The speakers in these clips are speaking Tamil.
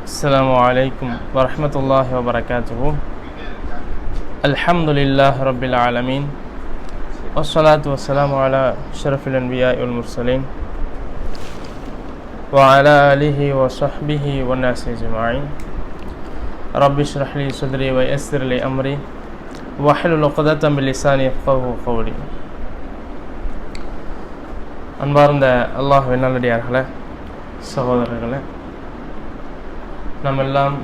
السلام عليكم ورحمة الله وبركاته. الحمد لله رب العالمين والصلاة والسلام على أشرف الأنبياء والمرسلين وعلى آله وصحبه والناس أجمعين. رب اشرح لي صدري ويسر لي أمري واحلل عقدة من لساني يفقهوا قولي. அன்பார்ந்த அல்லாஹ்வின் நல்லடியார்களே, சகோதரர்களே, நாம் எல்லாம்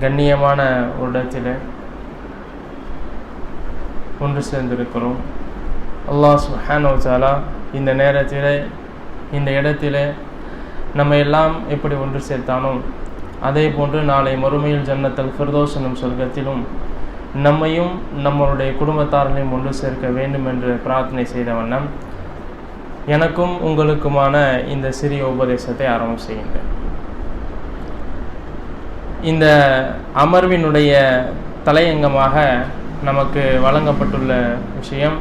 கண்ணியமான ஒரு இடத்திலே ஒன்று சேர்ந்திருக்கிறோம். அல்லாஹ் சுப்ஹானஹு வ தஆலா இந்த நேரத்திலே இந்த இடத்திலே நம்ம எல்லாம் எப்படி ஒன்று சேர்த்தானோ அதே போன்று நாளை மறுமையில் ஜன்னத்துல் ஃபிர்தௌஸ் எனும் சொர்க்கத்திலும் நம்மையும் நம்மளுடைய குடும்பத்தார்களையும் ஒன்று சேர்க்க வேண்டும் என்று பிரார்த்தனை செய்த வண்ணம் எனக்கும் உங்களுக்குமான இந்த சிறிய உபதேசத்தை ஆரம்பம் செய்கின்றேன். இந்த அமர்வினுடைய தலையங்கமாக நமக்கு வழங்கப்பட்டுள்ள விஷயம்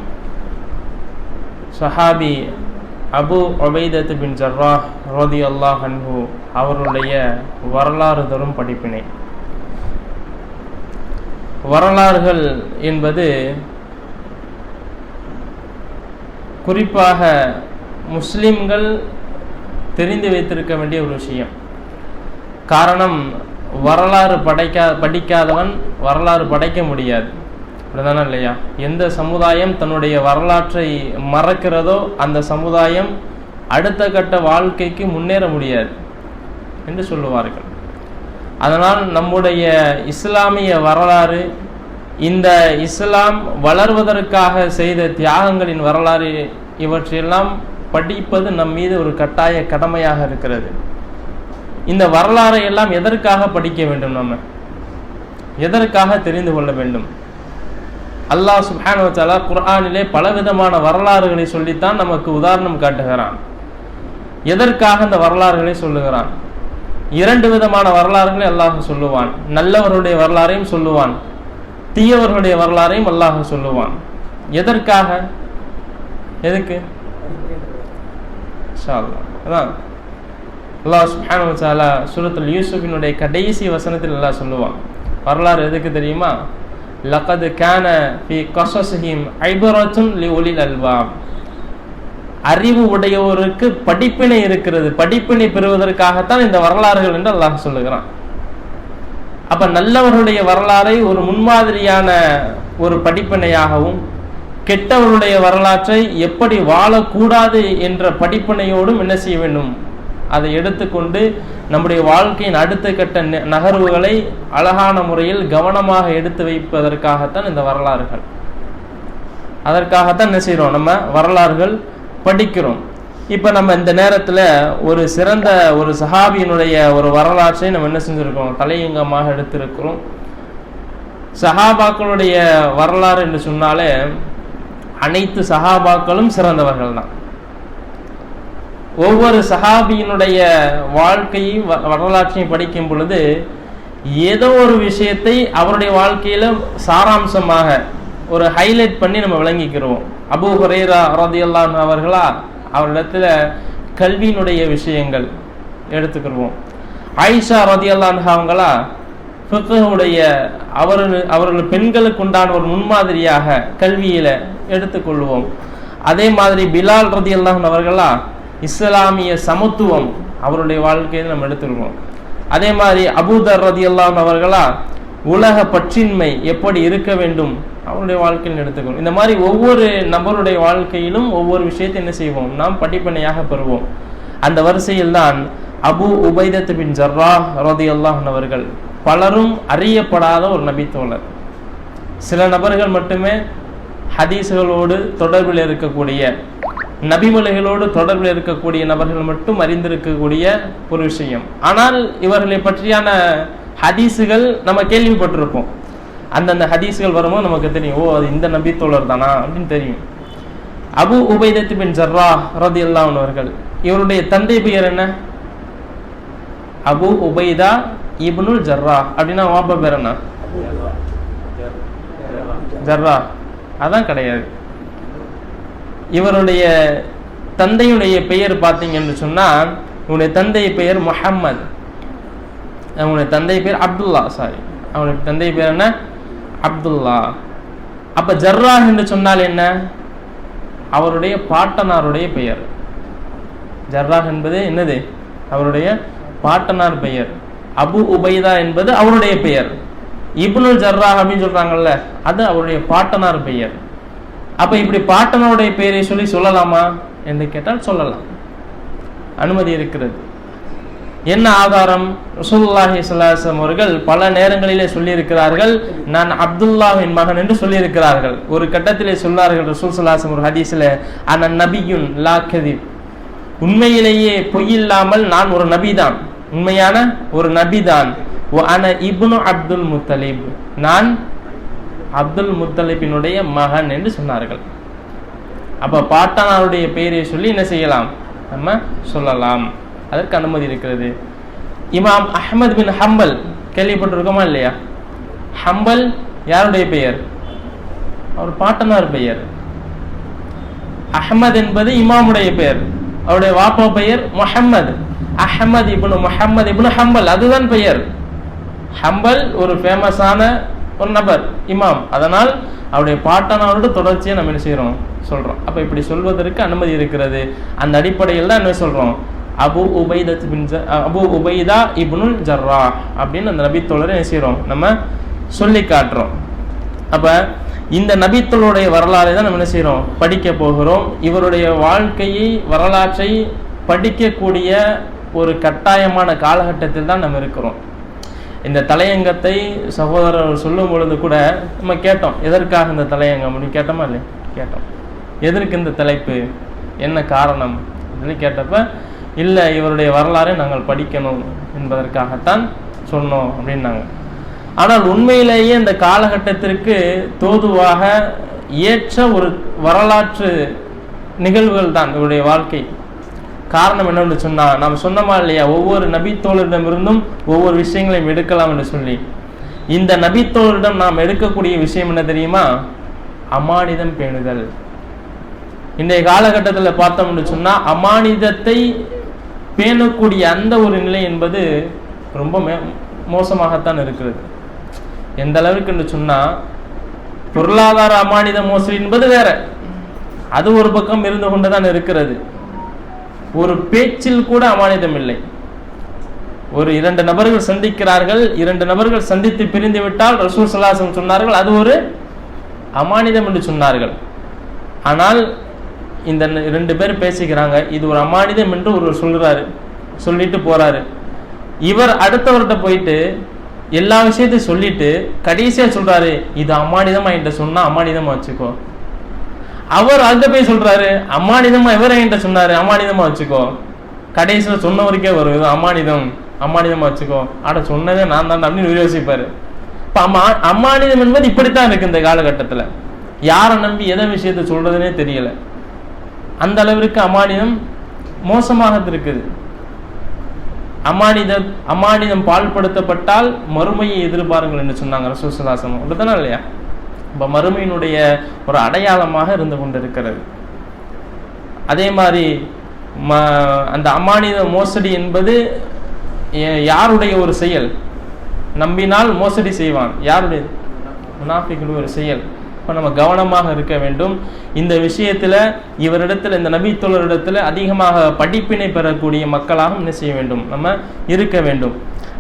சஹாபி அபு உபைதத் பின் ஜர்ராஹ் ரலியல்லாஹு அன்ஹு அவருடைய வரலாறு தரும் படிப்பினை. வரலாறுகள் என்பது குறிப்பாக முஸ்லிம்கள் தெரிந்து வைத்திருக்க வேண்டிய ஒரு விஷயம். காரணம், வரலாறு படிக்காதவன் வரலாறு படைக்க முடியாது. அப்படிதானே இல்லையா? எந்த சமுதாயம் தன்னுடைய வரலாற்றை மறக்கிறதோ அந்த சமுதாயம் அடுத்த கட்ட வாழ்க்கைக்கு முன்னேற முடியாது என்று சொல்லுவார்கள். அதனால் நம்முடைய இஸ்லாமிய வரலாறு, இந்த இஸ்லாம் வளர்வதற்காக செய்த தியாகங்களின் வரலாறு, இவற்றையெல்லாம் படிப்பது நம் மீது ஒரு கட்டாய கடமையாக இருக்கிறது. இந்த வரலாறை எல்லாம் எதற்காக படிக்க வேண்டும்? நம்ம எதற்காக தெரிந்து கொள்ள வேண்டும்? அல்லாஹ் சுப்ஹானஹு வ தஆலா குர்ஆனிலே பலவிதமான வரலாறுகளை சொல்லித்தான் நமக்கு உதாரணம் காட்டுகிறான். எதற்காக இந்த வரலாறுகளை சொல்லுகிறான்? இரண்டு விதமான வரலாறுகளை அல்லாஹ் சொல்லுவான். நல்லவர்களுடைய வரலாறையும் சொல்லுவான், தீயவர்களுடைய வரலாறையும் அல்லாஹ் சொல்லுவான். எதற்காக? எதுக்கு? இன்ஷா அல்லாஹ். அதான் அல்லாஹ் சுப்ஹானஹு வ தஆலா சூரத்துல் யூசுஃபினுடைய கடைசி வசனத்தில் அல்லாஹ் சொல்லுவான். வரலாறு எதுக்கு தெரியுமா? லகத் கான ஃபீ கஸஸிஹிம் ஐபரத்துன் லிஉலில் அல்பாப். அறிவு உடையவருக்கு படிப்பினை இருக்கிறது. படிப்பினை பெறுவதற்காகத்தான் இந்த வரலாறுகள் என்று அல்லாஹ் சொல்லுகிறான். அப்ப நல்லவர்களுடைய வரலாறை ஒரு முன்மாதிரியான ஒரு படிப்பினையாகவும், கெட்டவர்களுடைய வரலாற்றை எப்படி வாழக்கூடாது என்ற படிப்பினையோடும் என்ன செய்ய வேண்டும்? அதை எடுத்துக்கொண்டு நம்முடைய வாழ்க்கையின் அடுத்த கட்ட நகர்வுகளை அழகான முறையில் கவனமாக எடுத்து வைப்பதற்காகத்தான் இந்த வரலாறுகள். அதற்காகத்தான் என்ன செய்கிறோம்? நம்ம வரலாறுகள் படிக்கிறோம். இப்போ நம்ம இந்த நேரத்தில் ஒரு சிறந்த ஒரு சஹாபியினுடைய ஒரு வரலாற்றை நம்ம என்ன செஞ்சுருக்கோம்? தலையங்கமாக எடுத்திருக்கிறோம். சஹாபாக்களுடைய வரலாறு என்று சொன்னாலே அனைத்து சஹாபாக்களும் சிறந்தவர்கள் தான். ஒவ்வொரு சஹாபியினுடைய வாழ்க்கையும் வரலாற்றையும் படிக்கும் பொழுது ஏதோ ஒரு விஷயத்தை அவருடைய வாழ்க்கையில சாராம்சமாக ஒரு ஹைலைட் பண்ணி நம்ம விளங்கிக்கிறோம். அபூ ஹுரைரா ரலியல்லாஹு அன்ஹு அவர்களா, அவரிடத்துல கல்வியினுடைய விஷயங்கள் எடுத்துக்கிறோம். ஆயிஷா ரலியல்லாஹு அன்ஹா அவங்களா ஃபிக்ஹுடைய அவர்கள் பெண்களுக்கு உண்டான ஒரு முன்மாதிரியாக கல்வியில எடுத்துக்கொள்வோம். அதே மாதிரி பிலால் ரலியல்லாஹு அன்ஹு அவர்களா இஸ்லாமிய சமத்துவம் அவருடைய வாழ்க்கையை நம்ம எடுத்துருவோம். அதே மாதிரி அபூதர் ரலியல்லாஹு அன்ஹு அவர்களா உலக பற்றின்மை எப்படி இருக்க வேண்டும் அவருடைய வாழ்க்கையில் எடுத்துக்கணும். இந்த மாதிரி ஒவ்வொரு நபருடைய வாழ்க்கையிலும் ஒவ்வொரு விஷயத்தை என்ன செய்வோம்? நாம் படிப்பனையாக பெறுவோம். அந்த வரிசையில் தான் அபு உபைதத் பின் ஜர்ராஹ் ரலியல்லாஹு அன்ஹு அவர்கள் பலரும் அறியப்படாத ஒரு நபித்தோழர். சில நபர்கள் மட்டுமே ஹதீஸ்களோடு தொடர்பில் இருக்கக்கூடிய, நபிமொழிகளோடு தொடர்பில் இருக்கக்கூடிய நபர்கள் மட்டும் அறிந்திருக்கக்கூடிய ஒரு விஷயம். ஆனால் இவர்களை பற்றியான ஹதீஸுகள் நம்ம கேள்விப்பட்டிருப்போம். அந்தந்த ஹதீஸ்கள் வரும்போது நமக்கு தெரியும், ஓ அது இந்த நபி தோழர் தானா அப்படின்னு தெரியும். அபு உபைதத் பின் ஜர்ராஹ் ரலியல்லாஹு அன்ஹு அவர்கள், இவருடைய தந்தை பெயர் என்ன? அபு உபைதா இப்னுல் ஜர்ராஹ். அப்படின்னா வாப்பா பேர் என்ன? ஜர்ராஹ். அதான் கிடையாது. இவருடைய தந்தையுடைய பெயர் பார்த்தீங்கன்னு சொன்னால் உன்னுடைய தந்தை பெயர் முஹம்மது, அவனுடைய தந்தை பேர் அப்துல்லா, அவனுடைய தந்தை பேர் என்ன? அப்துல்லா. அப்ப ஜர்ராஹ் என்று சொன்னால் என்ன? அவருடைய பாட்டனாருடைய பெயர். ஜர்ராஹ் என்பது என்னது? அவருடைய பாட்டனார் பெயர். அபு உபைதா என்பது அவருடைய பெயர். இப்னுல் ஜர்ராஹ் அப்படின்னு சொல்றாங்கல்ல, அது அவருடைய பாட்டனார் பெயர். அப்ப இப்படி பாட்டனாருடைய பெயரை சொல்லலாமா என்று கேட்டால் சொல்லலாம், அனுமதி இருக்கிறது. என்ன ஆதாரம்? ரசூலுல்லாஹி ஸல்லல்லாஹு அலைஹி வஸல்லம் அவர்கள் பல நேரங்களிலே சொல்லியிருக்கிறார்கள், நான் அப்துல்லாஹின் மகன் என்று சொல்லியிருக்கிறார்கள். ஒரு கட்டத்திலே சொன்னார்கள் ரசூல் ஸல்லல்லாஹு அலைஹி வஸல்லம் ஒரு ஹதீஸில், அன நபியுன் லா கதிப், உண்மையிலேயே பொய்யில்லாமல் நான் ஒரு நபிதான், உண்மையான ஒரு நபிதான். அன இப்னு அப்துல் முத்தலிப், நான் அப்துல் முத்தலிபினுடைய மகன் என்று சொன்னார்கள். அப்ப பாட்டனாருடைய பெயரை சொல்லி என்ன செய்யலாம்? நம்ம சொல்லலாம், அதற்கு அனுமதி இருக்கிறது. இமாம் அஹ்மத் பின் ஹம்பல் கேள்விப்பட்டிருக்கோமா இல்லையா? ஹம்பல் யாருடைய பெயர்? அவர் பாட்டனார் பெயர். அஹ்மத் என்பது இமாமுடைய பெயர், அவருடைய வாப்பா பெயர் முஹம்மது. அஹ்மத் இப்னு முஹம்மது இப்னு ஹம்பல், அதுதான் பெயர். ஹம்பல் ஒரு ஃபேமஸான ஒரு நபர், இமாம். அதனால் அவருடைய பாட்டனாரோட தொடர்ச்சியை நம்ம என்ன செய்யறோம்? சொல்றோம். அப்ப இப்படி சொல்வதற்கு அனுமதி இருக்கிறது. அந்த அடிப்படையில் தான் என்ன சொல்றோம்? அபு உபைதா இப்னுல் ஜர்ராஹ் அப்படின்னு அந்த நபித்தோழரை என்ன செய்யறோம்? நம்ம சொல்லி காட்டுறோம். அப்ப இந்த நபித்தோழருடைய வரலாறை தான் நம்ம என்ன செய்யறோம்? படிக்க போகிறோம். இவருடைய வாழ்க்கையை, வரலாற்றை படிக்கக்கூடிய ஒரு கட்டாயமான காலகட்டத்தில் தான் நம்ம இருக்கிறோம். இந்த தலையங்கத்தை சகோதரர் சொல்லும் பொழுது கூட நம்ம கேட்டோம், எதற்காக இந்த தலையங்கம் அப்படின்னு கேட்டோமா இல்லையா? கேட்டோம். எதற்கு இந்த தலைப்பு, என்ன காரணம் அப்படின்னு கேட்டப்ப, இல்லை இவருடைய வரலாறை நாங்கள் படிக்கணும் என்பதற்காகத்தான் சொன்னோம் அப்படின்னாங்க. ஆனால் உண்மையிலேயே இந்த காலகட்டத்திற்கு தோதுவாக ஏற்ற ஒரு வரலாற்று நிகழ்வுகள் தான் இவருடைய வாழ்க்கை. காரணம் என்னன்னு சொன்னா, நாம் சொன்னோமா இல்லையா, ஒவ்வொரு நபித்தோழரிடமிருந்தும் ஒவ்வொரு விஷயங்களையும் எடுக்கலாம் என்று சொல்லி, இந்த நபித்தோழரிடம் நாம் எடுக்கக்கூடிய விஷயம் என்ன தெரியுமா? அமானிதம் பேணுதல். இன்றைய காலகட்டத்தில் பார்த்தோம்னு சொன்னா, அமானிதத்தை பேணக்கூடிய அந்த ஒரு நிலை என்பது ரொம்ப மோசமாகத்தான் இருக்கிறது. எந்த அளவுக்கு என்று சொன்னா, பொருளாதார அமானித மோசடி என்பது வேற, அது ஒரு பக்கம் இருந்து கொண்டுதான் இருக்கிறது. ஒரு பேச்சில் கூட அமானிதம் இல்லை. ஒரு 2 நபர்கள் சந்திக்கிறார்கள், 2 நபர்கள் சந்தித்து பிரிந்து விட்டால் ரசூல் ஸல்லல்லாஹு அலைஹி வஸல்லம் சொன்னார்கள் அது ஒரு அமானிதம் என்று சொன்னார்கள். ஆனால் இந்த 2 பேர் பேசிக்கிறாங்க, இது ஒரு அமானிதம் என்று ஒரு சொல்றாரு, சொல்லிட்டு போறாரு. இவர் அடுத்தவர்கிட்ட போயிட்டு எல்லா விஷயத்தையும் சொல்லிட்டு கடைசியா சொல்றாரு, இது அமானிதமா என்கிட்ட சொன்னா அமானிதமா வச்சுக்கோ. அவர் அங்க போய் சொல்றாரு, அமானிதமா இவர் என்கிட்ட சொன்னாரு, அமானிதமா வச்சுக்கோ. கடைசியில சொன்னவருக்கே வரும், இது அமானிதம், அமானிதமா வச்சுக்கோ. ஆட சொன்னதே நான் தான் அப்படின்னு யோசிப்பாரு. இப்ப அமானிதம் என்பது இப்படித்தான் இருக்கு இந்த காலகட்டத்துல. யாரை நம்பி எதை விஷயத்தை சொல்றதுன்னே தெரியல. அந்த அளவிற்கு அமானிதம் மோசமாக இருக்குது. அமானிதம் பால்படுத்தப்பட்டால் மறுமையை எதிர்பாருங்கள் என்று சொன்னாங்க ரசூல் ஸல்லல்லாஹு அலைஹி வஸல்லம். அப்படித்தானே இல்லையா? இப்போ மறுமையினுடைய ஒரு அடையாளமாக இருந்து கொண்டிருக்கிறது. அதே மாதிரி அந்த அமானித மோசடி என்பது யாருடைய ஒரு செயல்? நம்பினால் மோசடி செய்வான், யாருடைய? முனாஃபிக்குடைய ஒரு செயல். இப்போ நம்ம கவனமாக இருக்க வேண்டும். இந்த விஷயத்தில் இவரிடத்தில், இந்த நபித்தோழரிடத்தில் அதிகமாக படிப்பினை பெறக்கூடிய மக்களாக என்ன செய்ய வேண்டும்? நம்ம இருக்க வேண்டும்.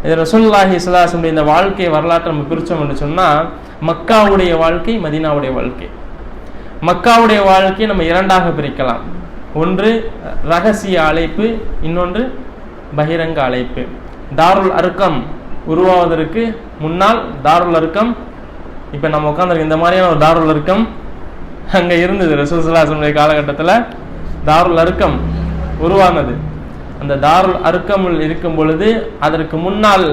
இது ரசூலுல்லாஹி ஸல்லல்லாஹு அலைஹி வஸல்லம் இந்த வாழ்க்கை வரலாற்றை நம்ம பிரித்தோம் என்று சொன்னால், மக்காவுடைய வாழ்க்கை, மதீனாவுடைய வாழ்க்கை. மக்காவுடைய வாழ்க்கையை நம்ம 2ஆக பிரிக்கலாம். ஒன்று ரகசிய அழைப்பு, இன்னொன்று பகிரங்க அழைப்பு. தாருல் அர்கம் உருவாவதற்கு முன்னால் தாருல் அர்கம், இப்போ நம்ம உட்காந்துருக்கு இந்த மாதிரியான ஒரு தாருல் அர்கம் அங்கே இருந்தது. ரசூல் ஸல்லல்லாஹு அலைஹி வஸல்லம் காலகட்டத்தில் தாருல் அர்கம் உருவானது. அந்த தாருல் அர்கமில் இருக்கும் பொழுது அதற்கு முன்னால்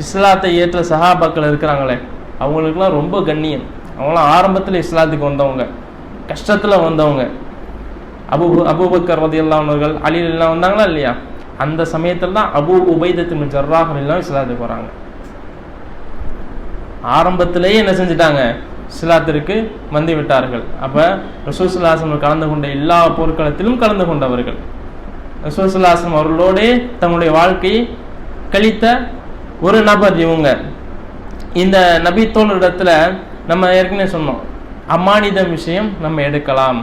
இஸ்லாத்தை ஏற்ற சஹாபாக்கள் இருக்கிறாங்களே, அவங்களுக்குலாம் ரொம்ப கண்ணியம். அவங்களாம் ஆரம்பத்தில் இஸ்லாத்துக்கு வந்தவங்க, கஷ்டத்தில் வந்தவங்க. அபூபக்கர் ரலியல்லாஹு அன்ஹு, அலி எல்லாம் வந்தாங்களா இல்லையா? அந்த சமயத்தில் தான் அபு உபைதா இப்னு ஜர்ராஹ் எல்லாம் இஸ்லாத்துக்கு வராங்க. ஆரம்பத்திலேயே என்ன செஞ்சுட்டாங்க? இஸ்லாத்திற்கு வந்து விட்டார்கள். அப்போ ரசூல் ஸல்லல்லாஹு அலைஹி வஸல்லம் கலந்து கொண்ட எல்லா போர்க்களத்திலும் கலந்து கொண்டவர்கள். ரசூல் ஸல்லல்லாஹு அலைஹி வஸல்லம் அவர்களோடு தங்களுடைய வாழ்க்கையை கழித்த ஒரு நபர் இவங்க. இந்த நபி தோழரிடத்துல நம்ம ஏற்கனவே சொன்னோம், அமானித விஷயம் நம்ம எடுக்கலாம்,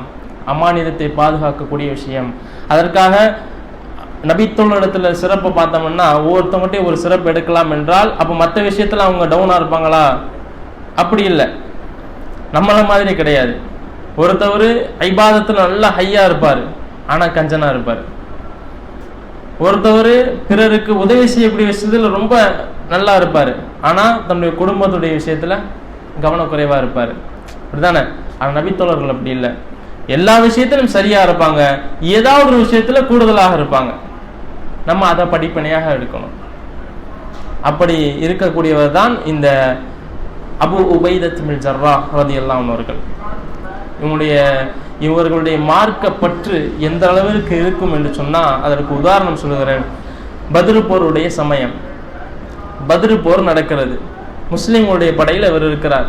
அமானிதத்தை பாதுகாக்கக்கூடிய விஷயம். அதற்காக நபித்தோழரிடத்துல சிறப்பை பார்த்தோம்னா ஒவ்வொருத்தவங்ககிட்டையும் ஒரு சிறப்பு எடுக்கலாம் என்றால் அப்போ மற்ற விஷயத்துல அவங்க டவுனா இருப்பாங்களா? அப்படி இல்லை, நம்மள மாதிரி கிடையாது. ஒருத்தவர் ஐபாதத்துல நல்லா ஹையா இருப்பார், ஆனா கஞ்சனா இருப்பார். ஒருத்தவர் பிறருக்கு உதவி செய்யக்கூடிய விஷயத்துல ரொம்ப நல்லா இருப்பார், ஆனா தன்னுடைய குடும்பத்துடைய விஷயத்துல கவனக்குறைவா இருப்பார். அப்படிதானே? ஆனால் நபித்தோழர்கள் அப்படி இல்லை, எல்லா விஷயத்திலும் சரியா இருப்பாங்க, ஏதாவது ஒரு விஷயத்துல கூடுதலாக இருப்பாங்க. நம்ம அதை படிப்பனையாக எடுக்கணும். அப்படி இருக்கக்கூடியவர் தான் இந்த அபு உபைதத் பின் ஜர்ராஹ் ரலியல்லாஹு அன்ஹு அவர்கள். இவர்களுடைய மார்க்க பற்று எந்த அளவிற்கு இருக்கும் என்று சொன்னா அதற்கு உதாரணம் சொல்லுகிறேன். பத்ரு போருடைய சமயம், பத்ரு போர் நடக்கிறது. முஸ்லிம்களுடைய படையில் இவர் இருக்கிறார்.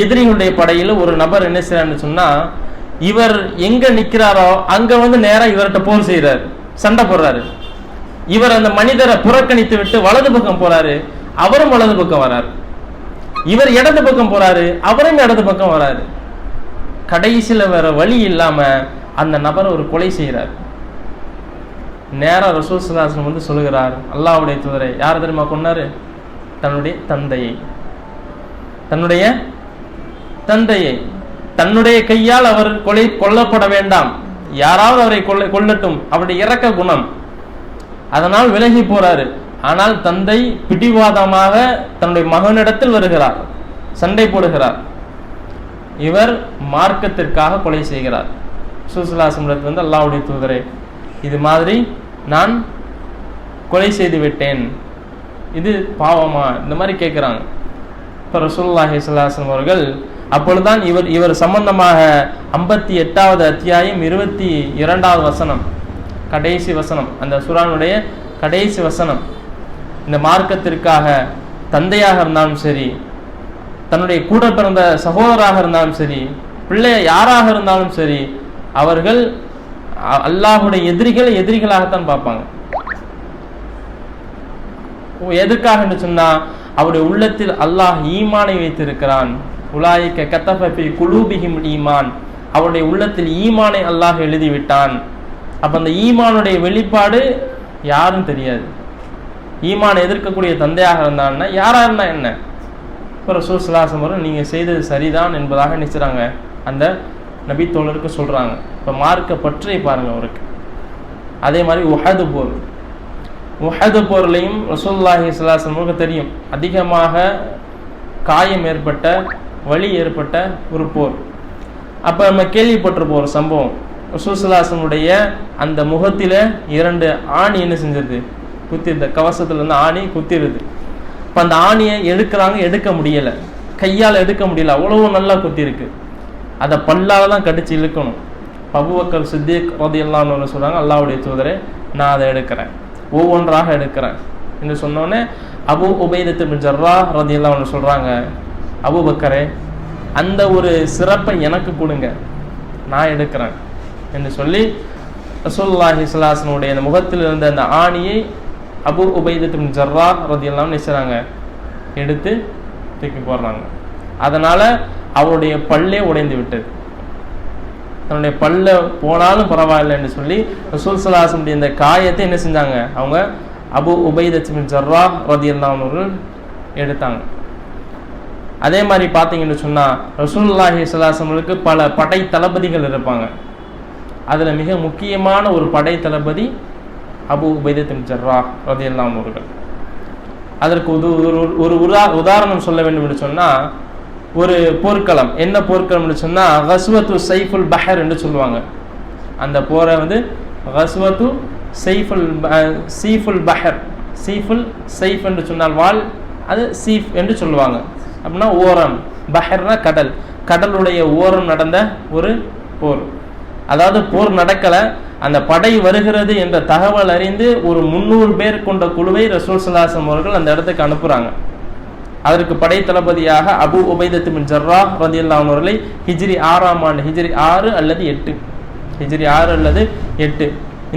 எதிரிகளுடைய படையில் ஒரு நபர் என்ன செய்யறான்னு சொன்னா, இவர் எங்க நிக்கிறாரோ அங்க வந்து நேரா இவர்கிட்ட போர் செய்யறாரு, சண்டை போடுறாரு. இவர் அந்த மனிதரை புறக்கணித்து விட்டு வலது பக்கம் போறாரு, அவரும் வலது பக்கம் வராரு. இவர் இடது பக்கம் போறாரு, அவரும் இடது பக்கம் வராரு. கடைசியில வேற வழி இல்லாம அந்த நபரை ஒரு கொலை செய்கிறார். நேரா ரசூல் ஸல்லல்லாஹு அலைஹி வஸல்லம் வந்து சொல்லுகிறார், அல்லாஹ்வுடைய தூதரே, யார் தெரியுமா கொன்னாரு? தன்னுடைய தந்தையை. தன்னுடைய தந்தையை தன்னுடைய கையால் அவர் கொல்லப்பட வேண்டாம், யாராவது அவரை கொல்லட்டும், அவருடைய இரக்க குணம், அதனால் விலகி போறாரு. ஆனால் தந்தை பிடிவாதமாக தன்னுடைய மகனிடத்தில் வருகிறார், சண்டை போடுகிறார். இவர் மார்க்கத்திற்காக கொலை செய்கிறார். ரசூலுல்லாஹி வந்து அல்லாஹ்வுடைய தூதரே, இது மாதிரி நான் கொலை செய்து விட்டேன், இது பாவமா? இந்த மாதிரி கேட்குறாங்க. இப்போ ரசூலுல்லாஹி ஸல்லல்லாஹு அலைஹி வஸல்லம் அவர்கள் அப்பொழுதுதான் இவர் சம்பந்தமாக 58வது அத்தியாயம் 22வது வசனம், கடைசி வசனம், அந்த சூரானுடைய கடைசி வசனம், இந்த மார்க்கத்திற்காக தந்தையாக இருந்தாலும் சரி, தன்னுடைய கூட பிறந்த சகோதராக இருந்தாலும் சரி, பிள்ளை யாராக இருந்தாலும் சரி, அவர்கள் அல்லாஹுடைய எதிரிகளாகத்தான் பார்ப்பாங்க. எதுக்காக என்று சொன்னா, அவருடைய உள்ளத்தில் அல்லாஹ் ஈமானை வைத்திருக்கிறான். உலாயிக்க கத்தஃப ஃபீ குலூபிஹிம் ஈமான், அவருடைய உள்ளத்தில் ஈமானை அல்லாஹ் எழுதிவிட்டான். அப்ப அந்த ஈமானுடைய வெளிப்பாடு யாரும் தெரியாது. ஈமானை எதிர்க்கக்கூடிய தந்தையாக இருந்தான்னா யாரா இருந்தா என்ன? இப்போ ரசூல் ஸல்லல்லாஹு அலைஹி வஸல்லம் நீங்க செய்தது சரிதான் என்பதாக நினைச்சாங்க, அந்த நபி தோழருக்கு சொல்றாங்க. இப்போ மார்க்க பற்றி பாருங்க அவருக்கு. அதே மாதிரி உஹது போர், உஹது போர்லையும் ரசூலுல்லாஹி ஸல்லல்லாஹு அலைஹி வஸல்லம் தெரியும், அதிகமாக காயம் ஏற்பட்ட, வலி ஏற்பட்ட ஒரு போர். அப்ப நம்ம கேள்விப்பட்டிருப்போம் ஒரு சம்பவம், ரசூல் ஸல்லல்லாஹு அலைஹி வஸல்லம் அந்த முகத்தில 2 ஆணி என்ன செஞ்சிருது, குத்திருந்த கவசத்துல இருந்து ஆணி குத்திருது. இப்போ அந்த ஆணியை எடுக்கிறாங்க, எடுக்க முடியல, கையால் எடுக்க முடியல, அவ்வளவு நல்லா குத்தி இருக்கு. அதை பல்லால தான் கடிச்சு இழுக்கணும். அபூபக்கர் சித்திக் ரலியல்லாஹு அன்ஹு சொல்றாங்க, அல்லாஹ்வுடைய தூதரே, நான் அதை எடுக்கிறேன், ஒவ்வொன்றாக எடுக்கிறேன் என்று சொன்னோடனே அபு உபைதத் பின் ஜர்ராஹ் ரலியல்லாஹு அன்ஹு சொல்றாங்க, அபூபக்கரே, அந்த ஒரு சிறப்பை எனக்கு கொடுங்க, நான் எடுக்கிறேன் என்று சொல்லி ரசூலுல்லாஹி ஸல்லல்லாஹு அலைஹி வஸல்லம் அந்த முகத்தில் இருந்த அந்த ஆணியை அபு உபைதத் பின் ஜர்ராஹ் ரலியல்லாஹு அன்ஹு நினைச்சாங்க, எடுத்து தூக்கி போடுறாங்க. அதனால அவருடைய பல்லே உடைந்து விட்டது. தன்னுடைய பல்ல போனாலும் பரவாயில்லை என்று சொல்லி ரசூல் ஸல்லல்லாஹு அலைஹி வஸல்லம் இந்த காயத்தை என்ன செஞ்சாங்க, அவங்க அபு உபைதத் பின் ஜர்ராஹ் ரலியல்லாஹு அன்ஹு எடுத்தாங்க. அதே மாதிரி பார்த்தீங்கன்னு சொன்னா ரசூலுல்லாஹி ஸல்லல்லாஹு அலைஹி வஸல்லம் பல படை தளபதிகள் இருப்பாங்க. அதுல மிக முக்கியமான ஒரு படை தளபதி அபு உபைதத் பின் ஜர்ராஹ் ரலியல்லாஹு அன்ஹு அவர்கள். அதற்கு ஒரு உதாரணம் சொல்ல வேண்டும் என்று சொன்னா, ஒரு போர்க்களம், என்ன போர்க்களம் என்று சொன்னா கஸ்வத்து சைஃபுல் பஹர் என்று சொல்லுவாங்க. அந்த போரை வந்து கஸ்வத்து சீஃபுல் பஹர், சீஃபுல் சைஃப் என்று சொன்னால் வால், அது சீஃப் என்று சொல்லுவாங்க. அப்படின்னா ஓரம், பஹர்னா கடல், கடலுடைய ஓரம் நடந்த ஒரு போர். அதாவது போர் நடக்கல, அந்த படை வருகிறது என்ற தகவல் அறிந்து ஒரு 300 பேர் கொண்ட குழுவை ரசூல் ஸல்லல்லாஹு அலைஹி வஸல்லம் அவர்கள் அந்த இடத்துக்கு அனுப்புறாங்க. அதற்கு படை தளபதியாக அபு உபைதத் பின் ஜர்ராஹ் ரலியல்லாஹு அன்ஹு அவர்களை ஹிஜ்ரி 6ஆம் ஆண்டு, ஹிஜ்ரி 6 அல்லது 8, ஹிஜ்ரி 6 அல்லது 8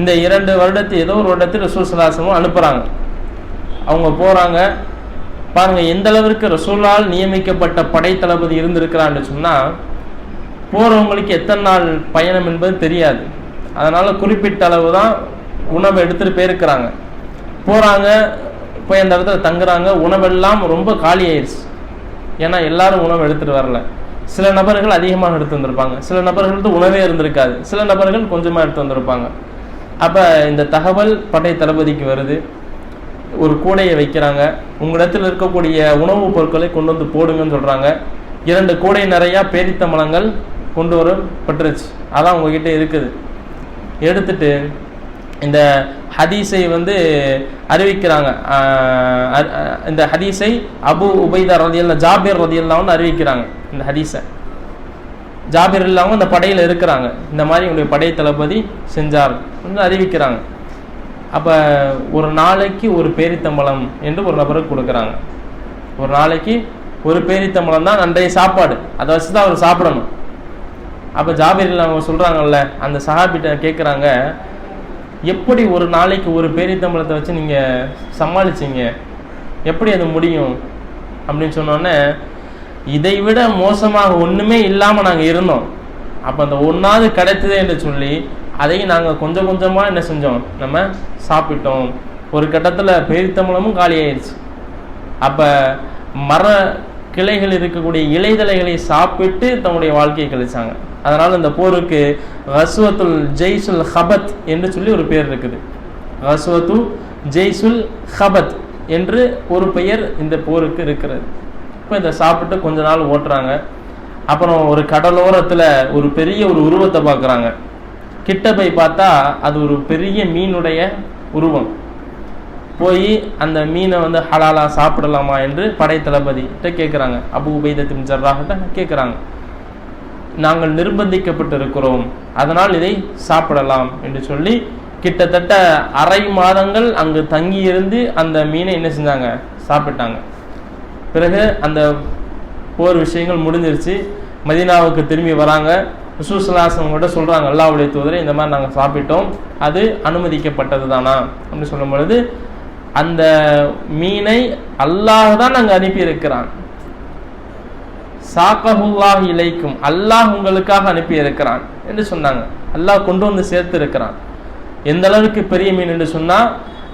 இந்த 2 வருடத்தில் ஏதோ ஒரு வருடத்தில் ரசூல் ஸல்லல்லாஹு அலைஹி வஸல்லம் அனுப்புகிறாங்க. அவங்க போகிறாங்க. பாருங்கள் எந்த அளவிற்கு ரசூலால் நியமிக்கப்பட்ட படை தளபதி இருந்திருக்கிறான்னு சொன்னால், போகிறவங்களுக்கு எத்தனை நாள் பயணம் என்பது தெரியாது. அதனால் குறிப்பிட்ட அளவு தான் உணவை எடுத்துகிட்டு போயிருக்கிறாங்க. போகிறாங்க, போய் அந்த இடத்துல தங்குறாங்க. உணவெல்லாம் ரொம்ப காலி ஆயிடுச்சு. ஏன்னா எல்லாரும் உணவு எடுத்துகிட்டு வரல. சில நபர்கள் அதிகமாக எடுத்து வந்திருப்பாங்க, சில நபர்களுக்கு உணவே இருந்திருக்காது, சில நபர்கள் கொஞ்சமாக எடுத்து வந்திருப்பாங்க. அப்போ இந்த தகவல் படை தளபதிக்கு வருது. ஒரு கூடையை வைக்கிறாங்க. உங்களிடத்தில் இருக்கக்கூடிய உணவுப் பொருட்களை கொண்டு வந்து போடுங்கன்னு சொல்கிறாங்க. 2 கூடை நிறையா பேரித்தம்பழங்கள் கொண்டு வரப்பட்டுருச்சு. அதான் உங்ககிட்ட இருக்குது. எடுத்துட்டு இந்த ஹதீஸை அறிவிக்கிறாங்க. இந்த ஹதீஸை அபு உபைதா ரலியல்லாஹு ஜாபிர் ரலியல்லாஹு அறிவிக்கிறாங்க. இந்த ஹதீஸை ஜாபிர் இல்லாமல் இந்த படையில் இருக்கிறாங்க. இந்த மாதிரி உங்களுடைய படை தளபதி செஞ்சார் அறிவிக்கிறாங்க. அப்போ ஒரு நாளைக்கு ஒரு பேரித்தம்பழம் என்று ஒரு நபருக்கு கொடுக்குறாங்க. ஒரு நாளைக்கு ஒரு பேரித்தம்பழம் தான் அன்றைய சாப்பாடு. அதை வச்சு தான் அவர் சாப்பிடணும். அப்போ ஜாபிர் அவங்க சொல்கிறாங்கல்ல, அந்த சஹாபிட்ட கேட்குறாங்க, எப்படி ஒரு நாளைக்கு ஒரு பேரித்தம்பழத்தை வச்சு நீங்கள் சமாளிச்சிங்க, எப்படி அது முடியும் அப்படின்னு சொன்னோன்னே, இதை விட மோசமாக ஒன்றுமே இல்லாமல் நாங்கள் இருந்தோம். அப்போ அந்த ஒன்றாவது கிடைத்ததே என்று சொல்லி அதையும் நாங்கள் கொஞ்சம் கொஞ்சமாக என்ன செஞ்சோம், நம்ம சாப்பிட்டோம். ஒரு கட்டத்தில் பேரித்தம்பழமும் காலி ஆயிடுச்சு. அப்போ மர கிளைகள் இருக்கக்கூடிய இலைதலைகளை சாப்பிட்டு தன்னுடைய வாழ்க்கையை கழிச்சாங்க. அதனால் இந்த போருக்கு கஸ்வத்துல் ஜெய்சுல் ஹபத் என்று சொல்லி ஒரு பேர் இருக்குது. கஸ்வத்து ஜெய்சுல் ஹபத் என்று ஒரு பெயர் இந்த போருக்கு இருக்கிறது. இப்போ இதை சாப்பிட்டு கொஞ்ச நாள் ஓட்டுறாங்க. அப்புறம் ஒரு கடலோரத்தில் ஒரு பெரிய ஒரு உருவத்தை பார்க்குறாங்க. கிட்ட போய் பார்த்தா அது ஒரு பெரிய மீனுடைய உருவம். போய் அந்த மீனை ஹலாலாக சாப்பிடலாமா என்று படை தளபதிகிட்ட கேட்குறாங்க. அபு உபைதா பின் ஜர்ராஹ்கிட்ட கேட்குறாங்க. நாங்கள் நிர்பந்திக்கப்பட்டு இருக்கிறோம், அதனால் இதை சாப்பிடலாம் என்று சொல்லி கிட்டத்தட்ட அரை மாதங்கள் அங்கு தங்கியிருந்து அந்த மீனை என்ன செஞ்சாங்க, சாப்பிட்டாங்க. பிறகு அந்த போர் விஷயங்கள் முடிஞ்சிருச்சு. மதீனாவுக்கு திரும்பி வராங்க. ரசூல் ஸல்லல்லாஹு அலைஹி வஸல்லம் சொல்கிறாங்க, அல்லாஹ்வுடைய தூதரே, இந்த மாதிரி நாங்கள் சாப்பிட்டோம், அது அனுமதிக்கப்பட்டது தானா அப்படின்னு சொல்லும் பொழுது, அந்த மீனை அல்லாஹ் தான் நாங்கள் அனுப்பியிருக்கிறான். சாக்கஹுல்லாஹ் இலைக்கும், அல்லாஹ் உங்களுக்காக அனுப்பி இருக்கிறான் என்று சொன்னாங்க. அல்லாஹ் கொண்டு வந்து சேர்த்து இருக்கிறான். எந்த அளவுக்கு பெரிய மீன் என்று சொன்னால்,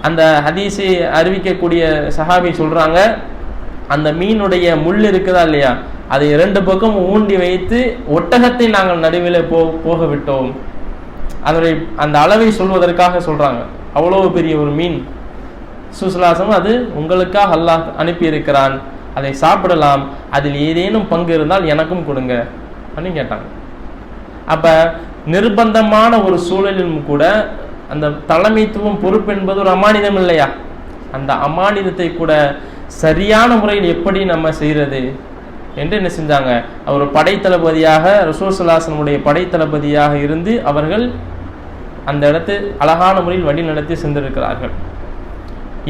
அந்த ஹதீஸை அறிவிக்கக்கூடிய சஹாபி சொல்கிறாங்க, அந்த மீனுடைய முள் இருக்குதா இல்லையா, அதை 2 பக்கம் ஊண்டி வைத்து ஒட்டகத்தை நாங்கள் நடுவில் போக விட்டோம். அதனுடைய அந்த அளவை சொல்வதற்காக சொல்கிறாங்க. அவ்வளோ பெரிய ஒரு மீன். சுஸ்லாசம் அது உங்களுக்காக அல்லாஹ் அனுப்பியிருக்கிறான், அதை சாப்பிடலாம், அதில் ஏதேனும் பங்கு இருந்தால் எனக்கும் கொடுங்க அப்படின்னு கேட்டாங்க. அப்போ நிர்பந்தமான ஒரு சூழலிலும் கூட அந்த தலைமைத்துவம் பொறுப்பு என்பது ஒரு அமானிதம் இல்லையா, அந்த அமானிதத்தை கூட சரியான முறையில் எப்படி நம்ம செய்கிறது என்று என்ன செஞ்சாங்க, அவர் படைத்தளபதியாக ரசூல் ஸல்லல்லாஹு அலைஹி வஸல்லம் படைத்தளபதியாக இருந்து அவர்கள் அந்த இடத்தை அழகான முறையில் வழி நடத்தி சென்றிருக்கிறார்கள்.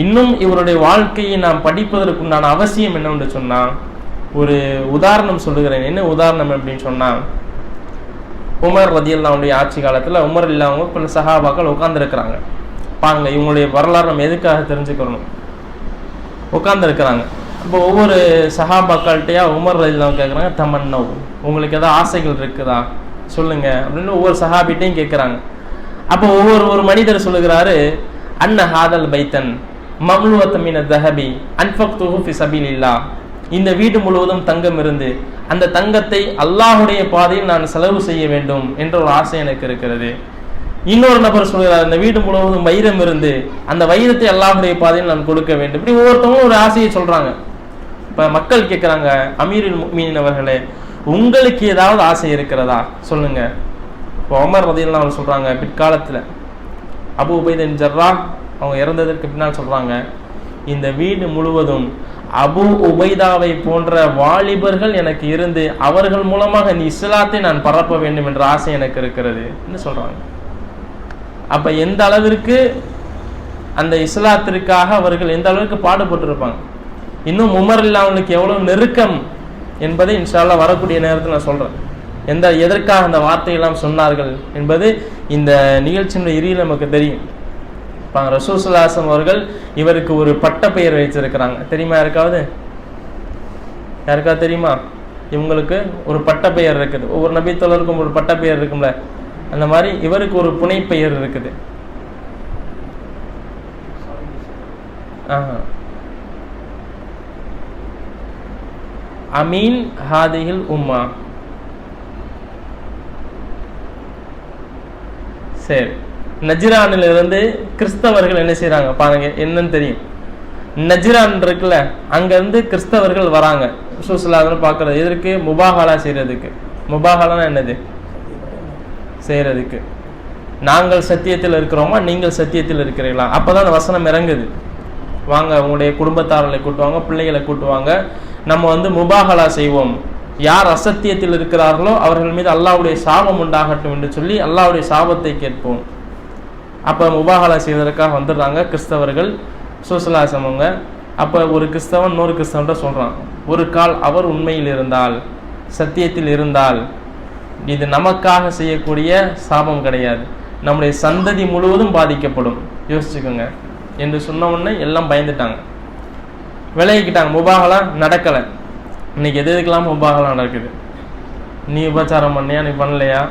இன்னும் இவருடைய வாழ்க்கையை நாம் படிப்பதற்குண்டான அவசியம் என்னன்னு சொன்னால், ஒரு உதாரணம் சொல்லுகிறேன். என்ன உதாரணம் அப்படின்னு சொன்னால், உமர் ரலியல்லாஹு ஆட்சி காலத்தில் உமர் இல்லாமல் பல சஹாபாக்கள் உட்கார்ந்துருக்கிறாங்க. பாருங்க, இவங்களுடைய வரலாறு நம்ம எதுக்காக தெரிஞ்சுக்கணும். உட்கார்ந்துருக்கிறாங்க. இப்போ ஒவ்வொரு சஹாபாக்கள்கிட்டையா உமர் ரலியல்லாஹு கேட்குறாங்க, தமன்னவ், உங்களுக்கு ஏதாவது ஆசைகள் இருக்குதா சொல்லுங்க அப்படின்னு ஒவ்வொரு சஹாபிட்டையும் கேட்குறாங்க. அப்போ ஒரு மனிதர் சொல்லுகிறாரு, அன்ன ஹாதல் பைத்தன் மம்லுவத்தமின தஹபி அன்ஃபக்துஹு ஃபி சபீலில்லாஹ், இந்த வீடு முழுவதும் தங்கம் இருந்து அந்த தங்கத்தை அல்லாஹுடைய பாதையில் நான் செலவு செய்ய வேண்டும் என்ற ஒரு ஆசை எனக்கு இருக்கிறது. இன்னொரு நபர் சொல்கிறார், இந்த வீடு முழுவதும் வைரம் இருந்து அந்த வைரத்தை அல்லாஹுடைய பாதையில் நான் கொடுக்க வேண்டும். இப்படி ஒவ்வொருத்தவங்களும் ஒரு ஆசையை சொல்றாங்க. இப்ப மக்கள் கேட்கிறாங்க, அமீருல் முஃமினீன் அவர்களே, உங்களுக்கு ஏதாவது ஆசை இருக்கிறதா சொல்லுங்க. இப்போ உமர் ரலியல்லாஹு அன்ஹு சொல்றாங்க, பிற்காலத்துல அபூ உபைதா பின் ஜர்ராஹ் அவங்க இறந்ததற்கு பின்னால் சொல்றாங்க, இந்த வீடு முழுவதும் அபூ உபைதாவை போன்ற வாலிபர்கள் எனக்கு இருந்து அவர்கள் மூலமாக இந்த இஸ்லாத்தை நான் பரப்ப வேண்டும் என்ற ஆசை எனக்கு இருக்கிறது என்று சொல்றாங்க. அப்ப எந்த அளவிற்கு அந்த இஸ்லாத்திற்காக அவர்கள் எந்த அளவுக்கு பாடுபட்டிருப்பாங்க. இன்னும் உமர் அவங்களுக்கு எவ்வளவு நெருக்கம் என்பதை இன்ஷா அல்லாஹ் வரக்கூடிய நேரத்தில் நான் சொல்றேன். எதற்காக அந்த வார்த்தையெல்லாம் சொன்னார்கள் என்பது இந்த நிகழ்ச்சியினுடைய இறுதியில் நமக்கு தெரியும். ரசூல் ஸல்லல்லாஹு அலைஹி வஸல்லம் அவர்கள் இவருக்கு ஒரு பட்ட பெயர் வைத்திருக்கிறாங்க. தெரியுமா யாருக்காவது? யாருக்காவது தெரியுமா? இவங்களுக்கு ஒரு பட்ட பெயர் இருக்குது. ஒவ்வொரு நபி தோழருக்கும் ஒரு பட்ட பெயர் இருக்கும்ல, அந்த மாதிரி இவருக்கு ஒரு புனை பெயர் இருக்குது. அமீன் ஹாதிஹில் உம்மா. சரி, நஜ்ரானிலிருந்து கிறிஸ்தவர்கள் என்ன செய்யறாங்க பாருங்க, என்னன்னு தெரியும். நஜ்ரான் இருக்குல்ல, அங்கிருந்து கிறிஸ்தவர்கள் வராங்க ரசூலுல்லாஹி பார்க்கறது. எதற்கு? முபாஹலா செய்யறதுக்கு. முபாஹலானா என்னது? செய்யறதுக்கு. நாங்கள் சத்தியத்தில் இருக்கிறோமா, நீங்கள் சத்தியத்தில் இருக்கிறீங்களா? அப்பதான் அந்த வசனம் இறங்குது. வாங்க, உங்களுடைய குடும்பத்தாரர்களை கூட்டுவாங்க, பிள்ளைகளை கூட்டுவாங்க, நம்ம முபாஹலா செய்வோம். யார் அசத்தியத்தில் இருக்கிறார்களோ அவர்கள் மீது அல்லாஹ்வுடைய சாபம் உண்டாகட்டும் என்று சொல்லி அல்லாஹ்வுடைய சாபத்தை கேட்போம். அப்போ முபாஹலா செய்வதற்காக வந்துடுறாங்க கிறிஸ்தவர்கள். சோசலாசமங்க அப்போ ஒரு கிறிஸ்தவன் இன்னொரு கிறிஸ்தவன்ட்ட சொல்கிறான், ஒரு கால் அவர் உண்மையில் இருந்தால், சத்தியத்தில் இருந்தால், இது நமக்காக செய்யக்கூடிய சாபம் கிடையாது, நம்முடைய சந்ததி முழுவதும் பாதிக்கப்படும், யோசிச்சுக்கோங்க என்று சொன்ன உடனே எல்லாம் பயந்துட்டாங்க, விலகிக்கிட்டாங்க. முபாஹலா நடக்கலை. இன்னைக்கு எதுக்கெல்லாம் முபாஹலா நடக்குது? நீ உபச்சாரம் பண்ணியா, நீ பண்ணலையா,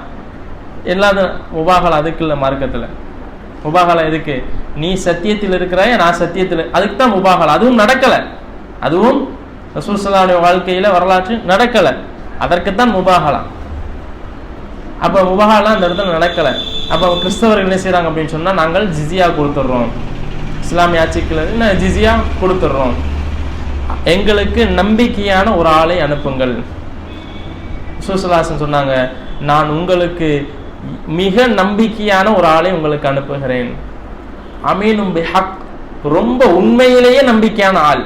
எல்லாரும் முபாஹலா. அதுக்கு இல்லை மார்க்கத்தில். முபாஹலா எதுக்கு? நீ சத்தியத்தில் இருக்கிறாய, நான் சத்தியத்தில், அதுக்கு தான் முபாஹலா. அதுவும் நடக்கலை. அதுவும் ரசூல் ஸல்லல்லாஹு அலைஹி வாழ்க்கையில் வரலாற்று நடக்கலை. அதற்குத்தான் முபாஹலா. அப்போ முபாஹலா அந்த இடத்துல நடக்கலை. அப்போ கிறிஸ்தவர்கள் என்ன செய்கிறாங்க அப்படின்னு சொன்னால், நாங்கள் ஜிஸியா கொடுத்துட்றோம், இஸ்லாமிய ஆட்சிக்கு ஜிஸியா கொடுத்துட்றோம், எங்களுக்கு நம்பிக்கையான ஒரு ஆளை அனுப்புங்கள். ரசூலுல்லாஹி சொன்னாங்க, நான் உங்களுக்கு மிக நம்பிக்கையான ஒரு ஆளை உங்களுக்கு அனுப்புகிறேன். அமீனும் பிஹக், ரொம்ப உண்மையிலேயே நம்பிக்கையான ஆள்,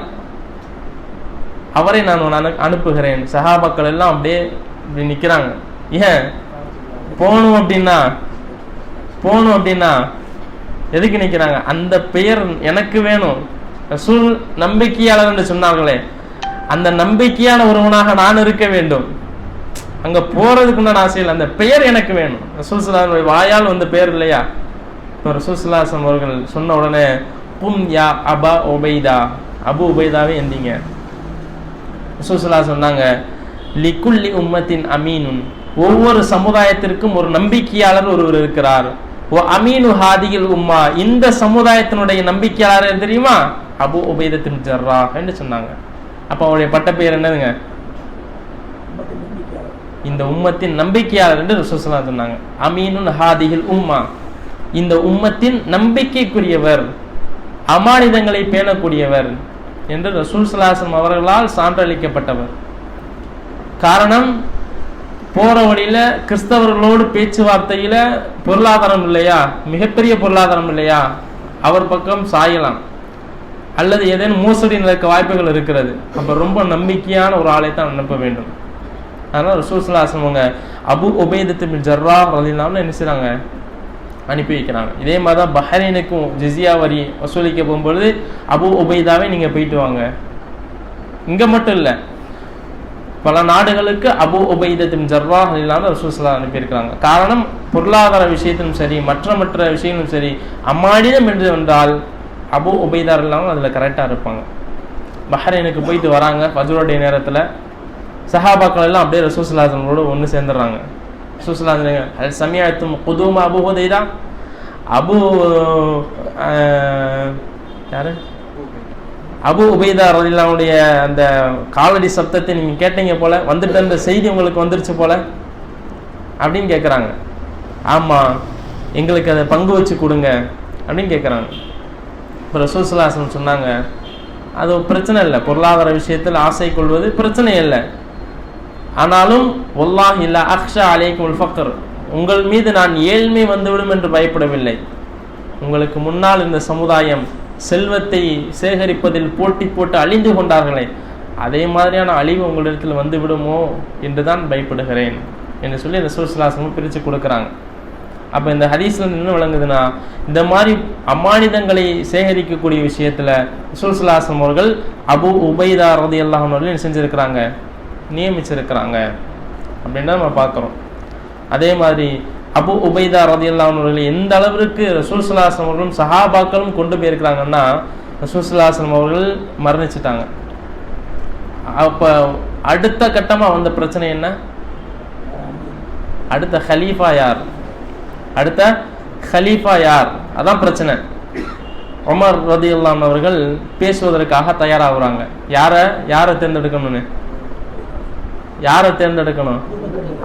அவரை நான் அனுப்புகிறேன். சஹாபாக்கள் எல்லாம் அப்படியே நிற்கிறாங்க. ஏன் போகணும் அப்படின்னா எதுக்கு நிற்கிறாங்க? அந்த பெயர் எனக்கு வேணும். ரசூல் நம்பிக்கையாளர் என்று சொன்னார்களே, அந்த நம்பிக்கையான ஒருவனாக நான் இருக்க வேண்டும். அங்க போறதுக்கு நான் ஆசை இல்லை, அந்த பெயர் எனக்கு வேணும். ரசூல் ஸல்லல்லாஹு அலைஹி வாயால் வந்த பெயர் இல்லையா? இப்போ ரசூல் ஸல்லல்லாஹு அலைஹி அவர்கள் சொன்ன உடனே, கும் யா அபா உபைதா, அபு உபைதாவே எந்திங்க. ரசூல் ஸல்லல்லாஹு அலைஹி சொன்னாங்க, லிகுல்லி உம்மத்தின் அமீனுன், ஒவ்வொரு சமுதாயத்திற்கும் ஒரு நம்பிக்கையாளர் ஒருவர் இருக்கிறார். ஓ அமீனு ஹாதியில் உம்மா, இந்த சமுதாயத்தினுடைய நம்பிக்கையாளர் தெரியுமா? அபு உபைதத்தின் ஜர்ரா என்று சொன்னாங்க. அப்போ அவருடைய பட்ட பெயர் என்னதுங்க? இந்த உம்மத்தின் நம்பிக்கையாளர் என்று ரசூல் ஸல்லல்லாஹு அலைஹி சொன்னாங்க. அமீனுன் ஹாதிஹில் உம்மா, இந்த உம்மத்தின் நம்பிக்கைக்குரியவர், அமானிதங்களை பேணக்கூடியவர் என்று ரசூல் ஸல்லல்லாஹு அலைஹி அவர்களால் சான்றளிக்கப்பட்டவர். காரணம், போற வழியில கிறிஸ்தவர்களோடு பேச்சுவார்த்தையில பொருளாதாரம் இல்லையா, மிகப்பெரிய பொருளாதாரம் இல்லையா, அவர் பக்கம் சாயலாம், அல்லது ஏதேனும் மோசடி நடக்க வாய்ப்புகள் இருக்கிறது. அப்ப ரொம்ப நம்பிக்கையான ஒரு ஆளை தான் அனுப்ப வேண்டும். அதனால ரசூல் ஸல்லல்லாஹு அலைஹி வஸல்லம் அபு உபைதத்து பின் ஜர்ரா ரலியல்லாஹு என்ன செய்றாங்க? அனுப்பி வைக்கிறாங்க. இதே மாதிரி தான் பஹ்ரைனுக்கும் ஜிஸியா வரி வசூலிக்க போகும்பொழுது அபு உபைதாவே நீங்க போயிட்டு வாங்க. இங்க மட்டும் இல்லை, பல நாடுகளுக்கு அபு உபைதத்து பின் ஜர்ரா ரலியல்லாஹு ரசூல் ஸல்லல்லாஹு அனுப்பியிருக்கிறாங்க. காரணம், பொருளாதார விஷயத்திலும் சரி, மற்ற விஷயங்களும் சரி, அம்மானிடம் என்று வந்தால் அபு உபைதா ரலியல்லாஹு அதில் கரெக்டாக இருப்பாங்க. பஹ்ரைனுக்கு போயிட்டு வராங்க. ஃபஜ்ருடைய நேரத்தில் சஹாபாக்கள் எல்லாம் அப்படியே ரசூல் ஸல்லல்லாஹு அலைஹி வஸல்லம் ஒன்று சேர்ந்துடுறாங்க. ரசூல் ஸல்லல்லாஹு அலைஹி வஸல்லம் அல் சமிஅத்தும் குதூம அபு உபைதா, அபு உபைதா ரலியல்லாஹுடைய அந்த காலடி சப்தத்தை நீங்க கேட்டீங்க போல, வந்துட்டு அந்த செய்தி உங்களுக்கு வந்துருச்சு போல அப்படின்னு கேட்குறாங்க. ஆமா, எங்களுக்கு அதை பங்கு வச்சு கொடுங்க அப்படின்னு கேட்குறாங்க. இப்போ ரசூல் ஸல்லல்லாஹு அலைஹி வஸல்லம் சொன்னாங்க, அது பிரச்சனை இல்லை, பொருளாதார விஷயத்தில் ஆசை கொள்வது பிரச்சனை இல்லை. ஆனாலும் வல்லாஹி லா அக்ஷா அலைக்குமுல் ஃபக்ர், உங்கள் மீது நான் ஏழ்மை வந்துவிடும் என்று பயப்படவில்லை. உங்களுக்கு முன்னால் இந்த சமுதாயம் செல்வத்தை சேகரிப்பதில் போட்டி போட்டு அழிந்து கொண்டார்களே, அதே மாதிரியான அழிவு உங்களிடத்தில் வந்து விடுமோ என்று தான் பயப்படுகிறேன் என்று சொல்லி ரசூல் ஸல்லல்லாஹு அலைஹி வஸல்லம் பிரித்து கொடுக்குறாங்க. அப்போ இந்த ஹதீஸ்ல என்ன விளங்குதுன்னா, இந்த மாதிரி அமானிதங்களை சேகரிக்கக்கூடிய விஷயத்துல ரசூல் ஸல்லல்லாஹு அலைஹி வஸல்லம் அவர்கள் அபு உபைதா ரலியல்லாஹு அன்ஹு என்ன செஞ்சிருக்கிறாங்க? நியமிச்சிருக்கிறாங்க அப்படின்னு நம்ம பார்க்குறோம். அதே மாதிரி அபு உபைதா ரலியல்லாஹு அன்ஹு அவர்கள் எந்த அளவிற்கு ரசூல் ஸல்லல்லாஹு அலைஹி வஸல்லம் அவர்களும் சஹாபாக்களும் கொண்டு போயிருக்கிறாங்கன்னா, ரசூல் ஸல்லல்லாஹு அலைஹி வஸல்லம் அவர்கள் மரணிச்சிட்டாங்க. அப்ப அடுத்த கட்டமா வந்த பிரச்சனை என்ன? அடுத்த ஹலீஃபா யார்? அடுத்த ஹலீஃபா யார்? அதான் பிரச்சனை. உமர் ரலியல்லாஹு அன்ஹு அவர்கள் பேசுவதற்காக தயாராகுறாங்க. யாரை தேர்ந்தெடுக்கணும்னு? யாரை தேர்ந்தெடுக்கணும்?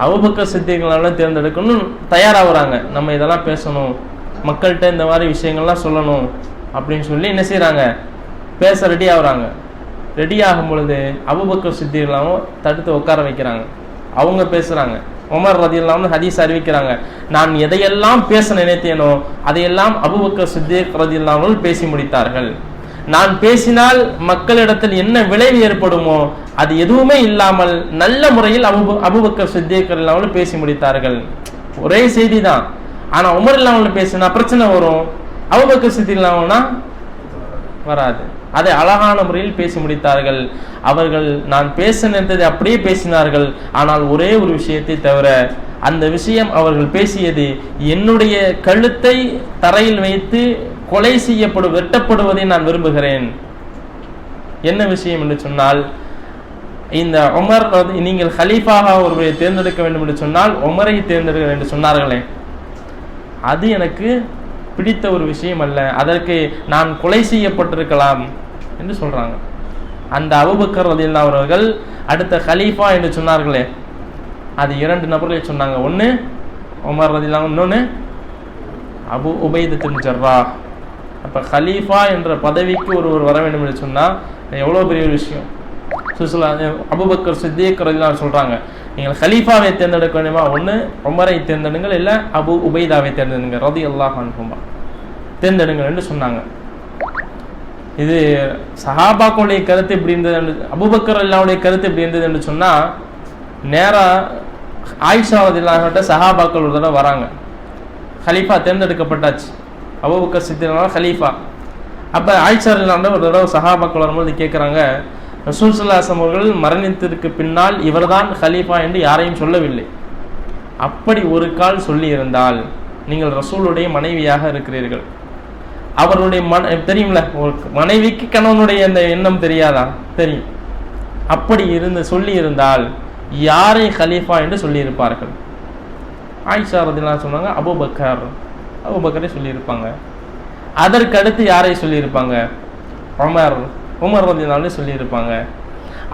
அபூபக்கர் சித்திகளை தேர்ந்தெடுக்கணும் தயாராகுறாங்க. நம்ம இதெல்லாம் பேசணும், மக்கள்கிட்ட இந்த மாதிரி விஷயங்கள்லாம் சொல்லணும் அப்படின்னு சொல்லி என்ன செய்யறாங்க? பேச ரெடி ஆகுறாங்க. ரெடி ஆகும் பொழுது அபூபக்கர் சித்திகளாவும் தடுத்து உட்கார வைக்கிறாங்க. அவங்க பேசுறாங்க. உமர் ரலியல்லாஹு அன்ஹு ஹதீஸ் அறிவிக்கிறாங்க, நான் எதையெல்லாம் பேச நினைத்தேனோ அதையெல்லாம் அபூபக்கர் சித்திக் ரலியல்லாஹு அன்ஹு பேசி முடித்தார்கள். நான் பேசினால் மக்களிடத்தில் என்ன விளைவு ஏற்படுமோ அது எதுவுமே இல்லாமல் நல்ல முறையில் அபூபக்கர் சித்திக் ரலியல்லாஹு அன்ஹு பேசி முடித்தார்கள். ஒரே செய்தி தான். ஆனா உமர் ரலியல்லாஹு அன்ஹு பேசினா பிரச்சனை வரும், அபூபக்கர் சித்திக் ரலியல்லாஹு அன்ஹு வராது. அதை அழகான முறையில் பேசி முடித்தார்கள். அவர்கள் நான் பேச நினைத்ததை அப்படியே பேசினார்கள். ஆனால் ஒரே ஒரு விஷயத்தை தவிர, அந்த விஷயம் அவர்கள் பேசியது என்னுடைய கழுத்தை தரையில் வைத்து கொலை வெட்டப்படுவதை நான் விரும்புகிறேன். என்ன விஷயம் என்று சொன்னால், இந்த உமர் நீங்கள் ஹலீஃபாக ஒருவரை தேர்ந்தெடுக்க வேண்டும் என்று சொன்னால் உமரை தேர்ந்தெடுக்க என்று சொன்னார்களே, அது எனக்கு பிடித்த ஒரு விஷயம் அல்ல, அதற்கு நான் கொலை செய்யப்பட்டிருக்கலாம் என்று சொல்றாங்க. அந்த அபூபக்கர் ரலியல்லாஹு அன்ஹு அவர்கள் அடுத்த ஹலீஃபா என்று சொன்னார்களே, அது 2 நபர்களை சொன்னாங்க. ஒன்று உமர் ரலியல்லாஹு அன்ஹு, இன்னொன்று அபு உபைதா பின் ஜர்ராஹ். அப்ப ஹலீஃபா என்ற பதவிக்கு ஒருவர் வர வேண்டும் என்று சொன்னா எவ்வளவு பெரிய ஒரு விஷயம். அபூபக்கர் சித்திக் ரலியல்லாஹு அன்ஹு சொல்றாங்க, நீங்கள் ஹலீஃபாவை தேர்ந்தெடுக்க வேண்டுமா, ஒன்று உமரை தேர்ந்தெடுங்கள், இல்லை அபு உபைதாவை தேர்ந்தெடுங்க ரலியல்லாஹு அன்ஹுமா தேர்ந்தெடுங்கள் என்று சொன்னாங்க. இது சஹாபாக்களுடைய கருத்து எப்படி இருந்தது, அபூபக்கர் ரலியல்லாஹுடைய கருத்து எப்படி இருந்தது என்று சொன்னா, நேரா ஆயிஷா ரலியல்லாஹு அன்ஹா சஹாபாக்கள் ஒரு தடவை வராங்க. ஹலீஃபா தேர்ந்தெடுக்கப்பட்டாச்சு, அபூபக்கர் சித்திக் ஹலீஃபா. அப்ப ஆயிஷா ரலியல்லாஹு அன்ஹா ஒரு தடவை சஹாபாக்கள் வரும்போது கேட்குறாங்க, ரசூல் ஸல்லல்லாஹு அலைஹி வஸல்லம் அவர்கள் மரணித்ததற்கு பின்னால் இவர்தான் ஹலீஃபா என்று யாரையும் சொல்லவில்லை. அப்படி ஒரு கால் சொல்லி இருந்தால் நீங்கள் ரசூலுடைய மனைவியாக இருக்கிறீர்கள், அவருடைய தெரியும்ல, ஒரு மனைவிக்கு கணவனுடைய அந்த எண்ணம் தெரியாதா? தெரியும். அப்படி சொல்லி இருந்தால் யாரை ஹலீஃபா என்று சொல்லி இருப்பார்கள்? ஆயிஷா ரலியல்லாஹு அன்ஹா சொன்னாங்க அபூபக்கரை சொல்லியிருப்பாங்க. அதற்கு அடுத்து யாரை சொல்லியிருப்பாங்க? உமர் ரலியல்லாஹு அன்ஹு சொல்லியிருப்பாங்க.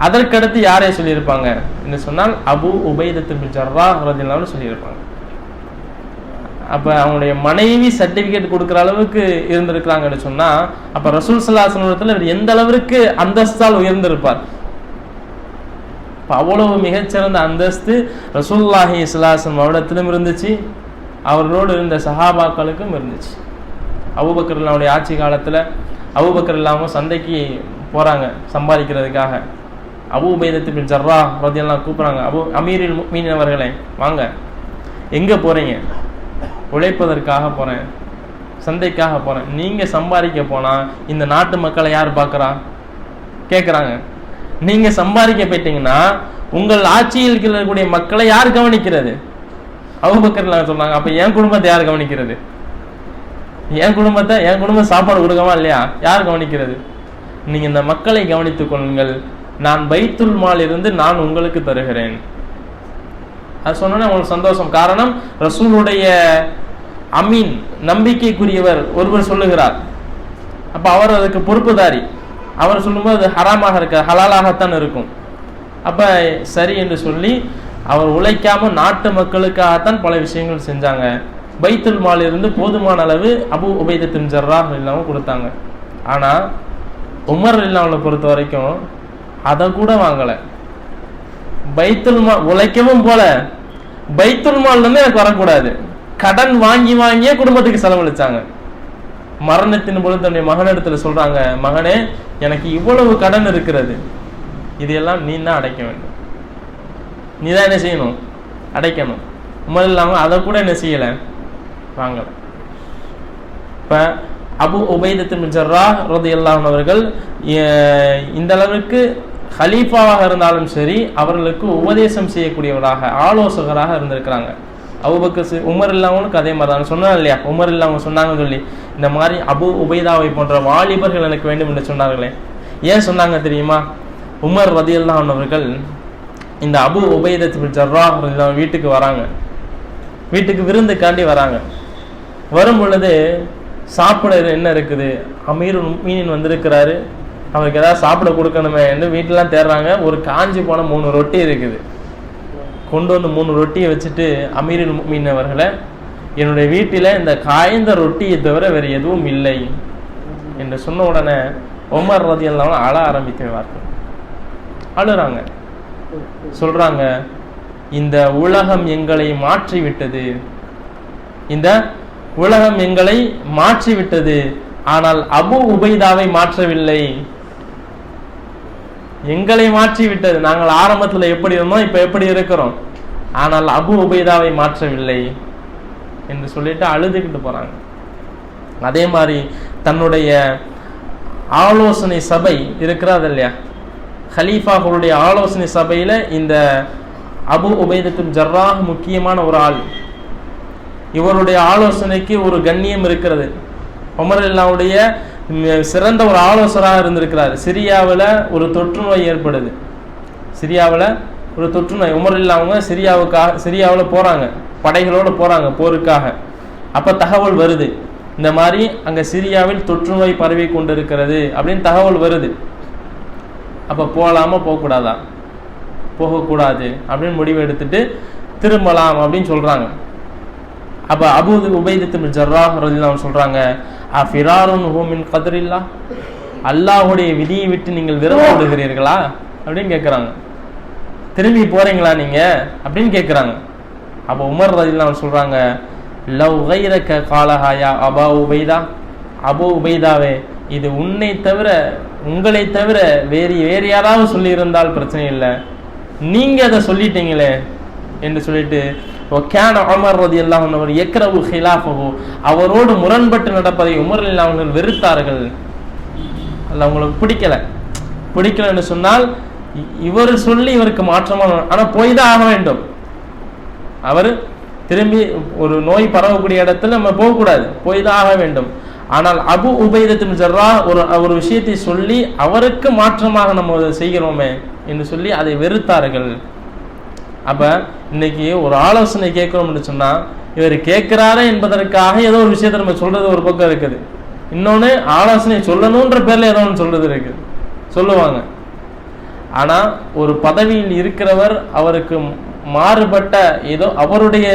அதற்கடுத்து யாரை சொல்லியிருப்பாங்க என்று சொன்னால் அபு உபைதா பின் ஜர்ராஹ் ரலியல்லாஹு அன்ஹு சொல்லியிருப்பாங்க. அப்ப அவங்களுடைய மனைவி சர்டிபிகேட் கொடுக்குற அளவுக்கு இருந்திருக்கிறாங்கன்னு சொன்னா, அப்ப ரசூல் ஸல்லல்லாஹு அலைஹி வஸல்லம் எந்த அளவிற்கு அந்தஸ்தால் உயர்ந்திருப்பார். அவ்வளவு மிகச்சிறந்த அந்தஸ்து ரசூலுல்லாஹி ஸல்லல்லாஹு அலைஹி வஸல்லம் அவரிடத்திலும் இருந்துச்சு, அவர்களோடு இருந்த சஹாபாக்களுக்கும் இருந்துச்சு. அபூபக்கர் ரலியல்லாஹுடைய ஆட்சி காலத்துல அபூபக்கர் இல்லாமல் சந்தைக்கு போறாங்க சம்பாதிக்கிறதுக்காக. அபு உபைதா பின் ஜர்ராஹ் ரலியல்லாஹு கூப்பிடுறாங்க, அமீருல் முஃமினீன் அவர்களே வாங்க. எங்க போறீங்க? உழைப்பதற்காக போறேன், சந்தைக்காக போறேன். நீங்க சம்பாதிக்க போனா இந்த நாட்டு மக்களை யார் பார்க்கறா கேட்குறாங்க. நீங்க சம்பாதிக்க போயிட்டீங்கன்னா உங்கள் ஆட்சியில் இருக்கக்கூடிய மக்களை யார் கவனிக்கிறது? அபூபக்கர் சொன்னாங்க, அப்ப என் குடும்பத்தை யார் கவனிக்கிறது? என் குடும்பம் சாப்பாடு கொடுக்கமா இல்லையா? யார் கவனிக்கிறது? நீங்க இந்த மக்களை கவனித்துக் கொள்ளுங்கள், நான் பைத்துல் மால் இருந்து நான் உங்களுக்கு தருகிறேன். அது சொன்னா உங்களுக்கு சந்தோஷம். காரணம், ரசூலுடைய அமீன் நம்பிக்கைக்குரியவர் ஒருவர் சொல்லுகிறார். அப்ப அவர் அதுக்கு பொறுப்புதாரி. அவர் சொல்லும்போது அது ஹராமாக இருக்க ஹலாலாகத்தான் இருக்கும். அப்ப சரி என்று சொல்லி அவர் உழைக்காம நாட்டு மக்களுக்காகத்தான் பல விஷயங்கள் செஞ்சாங்க. பைத்துல் மால் இருந்து போதுமான அளவு அபு உபைதா பின் ஜர்ராஹ் இல்லாம கொடுத்தாங்க. ஆனா உமர் இல்லாம பொறுத்த வரைக்கும் அதை கூட வாங்கல. பைத்துல் மால் உழைக்கவும் போல, பைத்துல் மால் இருந்து எனக்கு வரக்கூடாது, கடன் வாங்கியே குடும்பத்துக்கு செலவழிச்சாங்க. மரணத்தின் பொழுது தன்னுடைய மகனிடத்துல சொல்றாங்க, மகனே எனக்கு இவ்வளவு கடன் இருக்கிறது, இதையெல்லாம் நீ தான் அடைக்க வேண்டும், நீ தான் என்ன செய்யணும், அடைக்கணும். உமர் இல்லாம அதை கூட என்ன செய்யல, வாங்கல. இப்ப அபு உபைதா பின் ஜர்ராஹ் ரலியல்லாஹு அன்ஹு அவர்கள் இந்த அளவுக்கு ஹலீஃபாவாக இருந்தாலும் சரி அவர்களுக்கு உபதேசம் செய்யக்கூடியவராக ஆலோசகராக இருந்திருக்கிறாங்க. அபூபக்கர் உமர் இல்லாமவனுக்கு அதே மாதிரி தான் சொன்னாங்க இல்லையா, உமர் இல்லாம சொன்னாங்கன்னு சொல்லி, இந்த மாதிரி அபு உபைதாவை போன்ற வாலிபர்கள் எனக்கு வேண்டும் என்று சொன்னார்களே. ஏன் சொன்னாங்க தெரியுமா? உமர் ரலியல்லாஹு அன்ஹு அவர்கள் இந்த அபு உபைதா பின் ஜர்ராஹ் வீட்டுக்கு வராங்க, வீட்டுக்கு விருந்துக்காண்டி வராங்க. வரும் பொழுது சாப்பிட என்ன இருக்குது, அமீருல் முஃமினீன் வந்திருக்கிறாரு, அவருக்கு ஏதாவது சாப்பிட கொடுக்கணுமே என்று வீட்டிலாம் தேடுறாங்க. ஒரு காஞ்சி போன 3 ரொட்டி இருக்குது. கொண்டு வந்து 3 ரொட்டியை வச்சுட்டு, அமீருல் முஃமினீன் அவர்களை, என்னுடைய வீட்டில் இந்த காய்ந்த ரொட்டியை தவிர வேறு எதுவும் இல்லை என்று சொன்ன உடனே உமர் ரலியல்லாஹு அன்ஹு அழ ஆரம்பிக்கிறார்கள். அழுறாங்க, சொல்றாங்க, இந்த உலகம் எங்களை மாற்றி விட்டது, இந்த உலகம் எங்களை மாற்றி விட்டது, ஆனால் அபு உபைதாவை மாற்றவில்லை. எங்களை மாற்றி விட்டது, நாங்கள் ஆரம்பத்தில் எப்படி இருந்தோம் இப்ப எப்படி இருக்கிறோம், ஆனால் அபு உபைதாவை மாற்றவில்லை என்று சொல்லிட்டு அழுதுகிட்டு போறாங்க. அதே மாதிரி தன்னுடைய ஆலோசனை சபை இருக்கிறது இல்லையா, ஹலீஃபாக்களுடைய ஆலோசனை சபையில இந்த அபு உபைதா பின் ஜர்ராஹ் முக்கியமான ஒரு ஆள். இவருடைய ஆலோசனைக்கு ஒரு கண்ணியம் இருக்கிறது. உமர் அல்லாவுடைய சிறந்த ஒரு ஆலோசகராக இருந்திருக்கிறார். சிரியாவில் ஒரு தொற்று நோய் ஏற்படுது, சிரியாவில் ஒரு தொற்று நோய். உமர் அல்லாவுங்க சிரியாவில் போறாங்க, படைகளோடு போறாங்க போருக்காக. அப்ப தகவல் வருது, இந்த மாதிரி அங்க சிரியாவில் தொற்று நோய் பரவி கொண்டிருக்கிறது அப்படின்னு தகவல் வருது. அப்ப போகலாமா போகக்கூடாதா? போகக்கூடாது அப்படின்னு முடிவு எடுத்துட்டு திரும்பலாம் அப்படின்னு சொல்றாங்க. அப்ப அபூ உபைதா பின் ஜர்ராஹ் ரலியல்லாஹு அன்ஹு சொல்றாங்க, அஃபிராருன் ஹு மின் கத்ரில்லாஹ், அல்லாஹ்வுடைய விதியை விட்டு நீங்கள் விரத விடுகிறீர்களா அப்படின்னு கேட்குறாங்க. திரும்பி போறீங்களா நீங்க அப்படின்னு கேட்குறாங்க. அப்போ உமர் ரலியல்லாஹு அன்ஹு சொல்றாங்க, லவ் கைரக காலஹா யா அபா உபைதா, அபூ உபைதாவே, இது உன்னை தவிர உங்களை தவிர வேறு யாராவது சொல்லி இருந்தால் பிரச்சனை இல்லை, நீங்க அதை சொல்லிட்டீங்களே என்று சொல்லிட்டு, உமர் ரலியல்லாஹு அன்ஹு யக்ரஹு ஹிலாஃபஹு, அவரோடு முரண்பட்டு நடப்பதை உமர் ரலியல்லாஹு அன்ஹு வெறுத்தார்கள். அல்ல அவங்களுக்கு பிடிக்கலன்னு சொன்னால் இவர் சொல்லி இவருக்கு மாற்றமான, ஆனா போய் தான் ஆக வேண்டும். அவர் திரும்பி ஒரு நோய் பரவக்கூடிய இடத்துல நம்ம போகக்கூடாது, போய் தான் ஆக வேண்டும். ஆனால் அபு உபைதா பின் ஜர்ராஹ் ஒரு விஷயத்தை சொல்லி அவருக்கு மாற்றமாக நம்ம செய்கிறோமே என்று சொல்லி அதை வெறுத்தார்கள். அப்ப இன்னைக்கு ஒரு ஆலோசனை கேட்கிறோம்னு சொன்னா, இவர் கேட்கிறாரே என்பதற்காக ஏதோ ஒரு விஷயத்த நம்ம சொல்றது ஒரு பக்கம் இருக்குது, இன்னொன்னு ஆலோசனை சொல்லணும்ன்ற பேர்ல ஏதோ ஒன்று சொல்றது இருக்குது, சொல்லுவாங்க. ஆனா ஒரு பதவியில் இருக்கிறவர் அவருக்கு மாறுபட்ட ஏதோ அவருடைய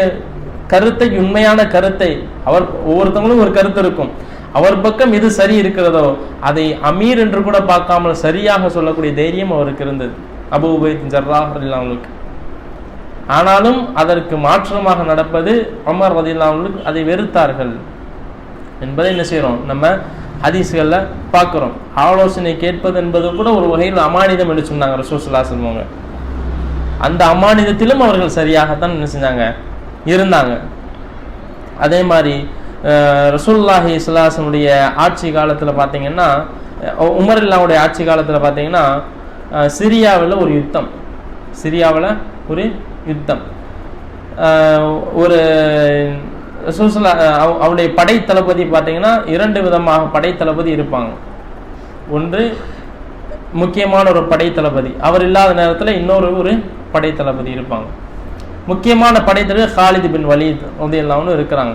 கருத்தை, உண்மையான கருத்தை, அவர் ஒவ்வொருத்தவங்களும் ஒரு கருத்து இருக்கும், அவர் பக்கம் எது சரி இருக்கிறதோ அதை அமீர் என்று கூட பார்க்காமல் சரியாக சொல்லக்கூடிய தைரியம் அவருக்கு இருந்தது, அபூ உபைதா ஜர்ராஹ் ரலியல்லாஹு அன்ஹு. ஆனாலும் அதற்கு மாற்றமாக நடப்பது உமர் ரலியல்லாஹு அன்ஹு அதை வெறுத்தார்கள் என்பதை என்ன செய்யறோம், நம்ம ஹதீஸ்கள்ல பார்க்கிறோம். ஆலோசனை கேட்பது என்பது கூட ஒரு வகையில் அமானிதம் என்று சொன்னாங்க ரசூலுல்லாஹி ஸல்லல்லாஹு அலைஹி வஸல்லம். அந்த அமானிதத்திலும் அவர்கள் சரியாகத்தான் என்ன செஞ்சாங்க, இருந்தாங்க. அதே மாதிரி ரசூலுல்லாஹி ஸல்லல்லாஹு அலைஹி வஸல்லம் ஆட்சி காலத்தில் பார்த்தீங்கன்னா, உமர் அல்லாஹ்வுடைய ஆட்சி காலத்தில் பார்த்தீங்கன்னா, சிரியாவில் ஒரு யுத்தம், சிரியாவில் ஒரு யுத்தம். ஒரு அவருடைய படை தளபதி பார்த்தீங்கன்னா 2 விதமாக படை தளபதி இருப்பாங்க. ஒன்று முக்கியமான ஒரு படை தளபதி, அவர் இல்லாத நேரத்தில் இன்னொரு படை தளபதி இருப்பாங்க. முக்கியமான படை தளபதி ஹாலித் பின் வலீத் ரலியல்லாஹு அன்ஹு இருக்கிறாங்க,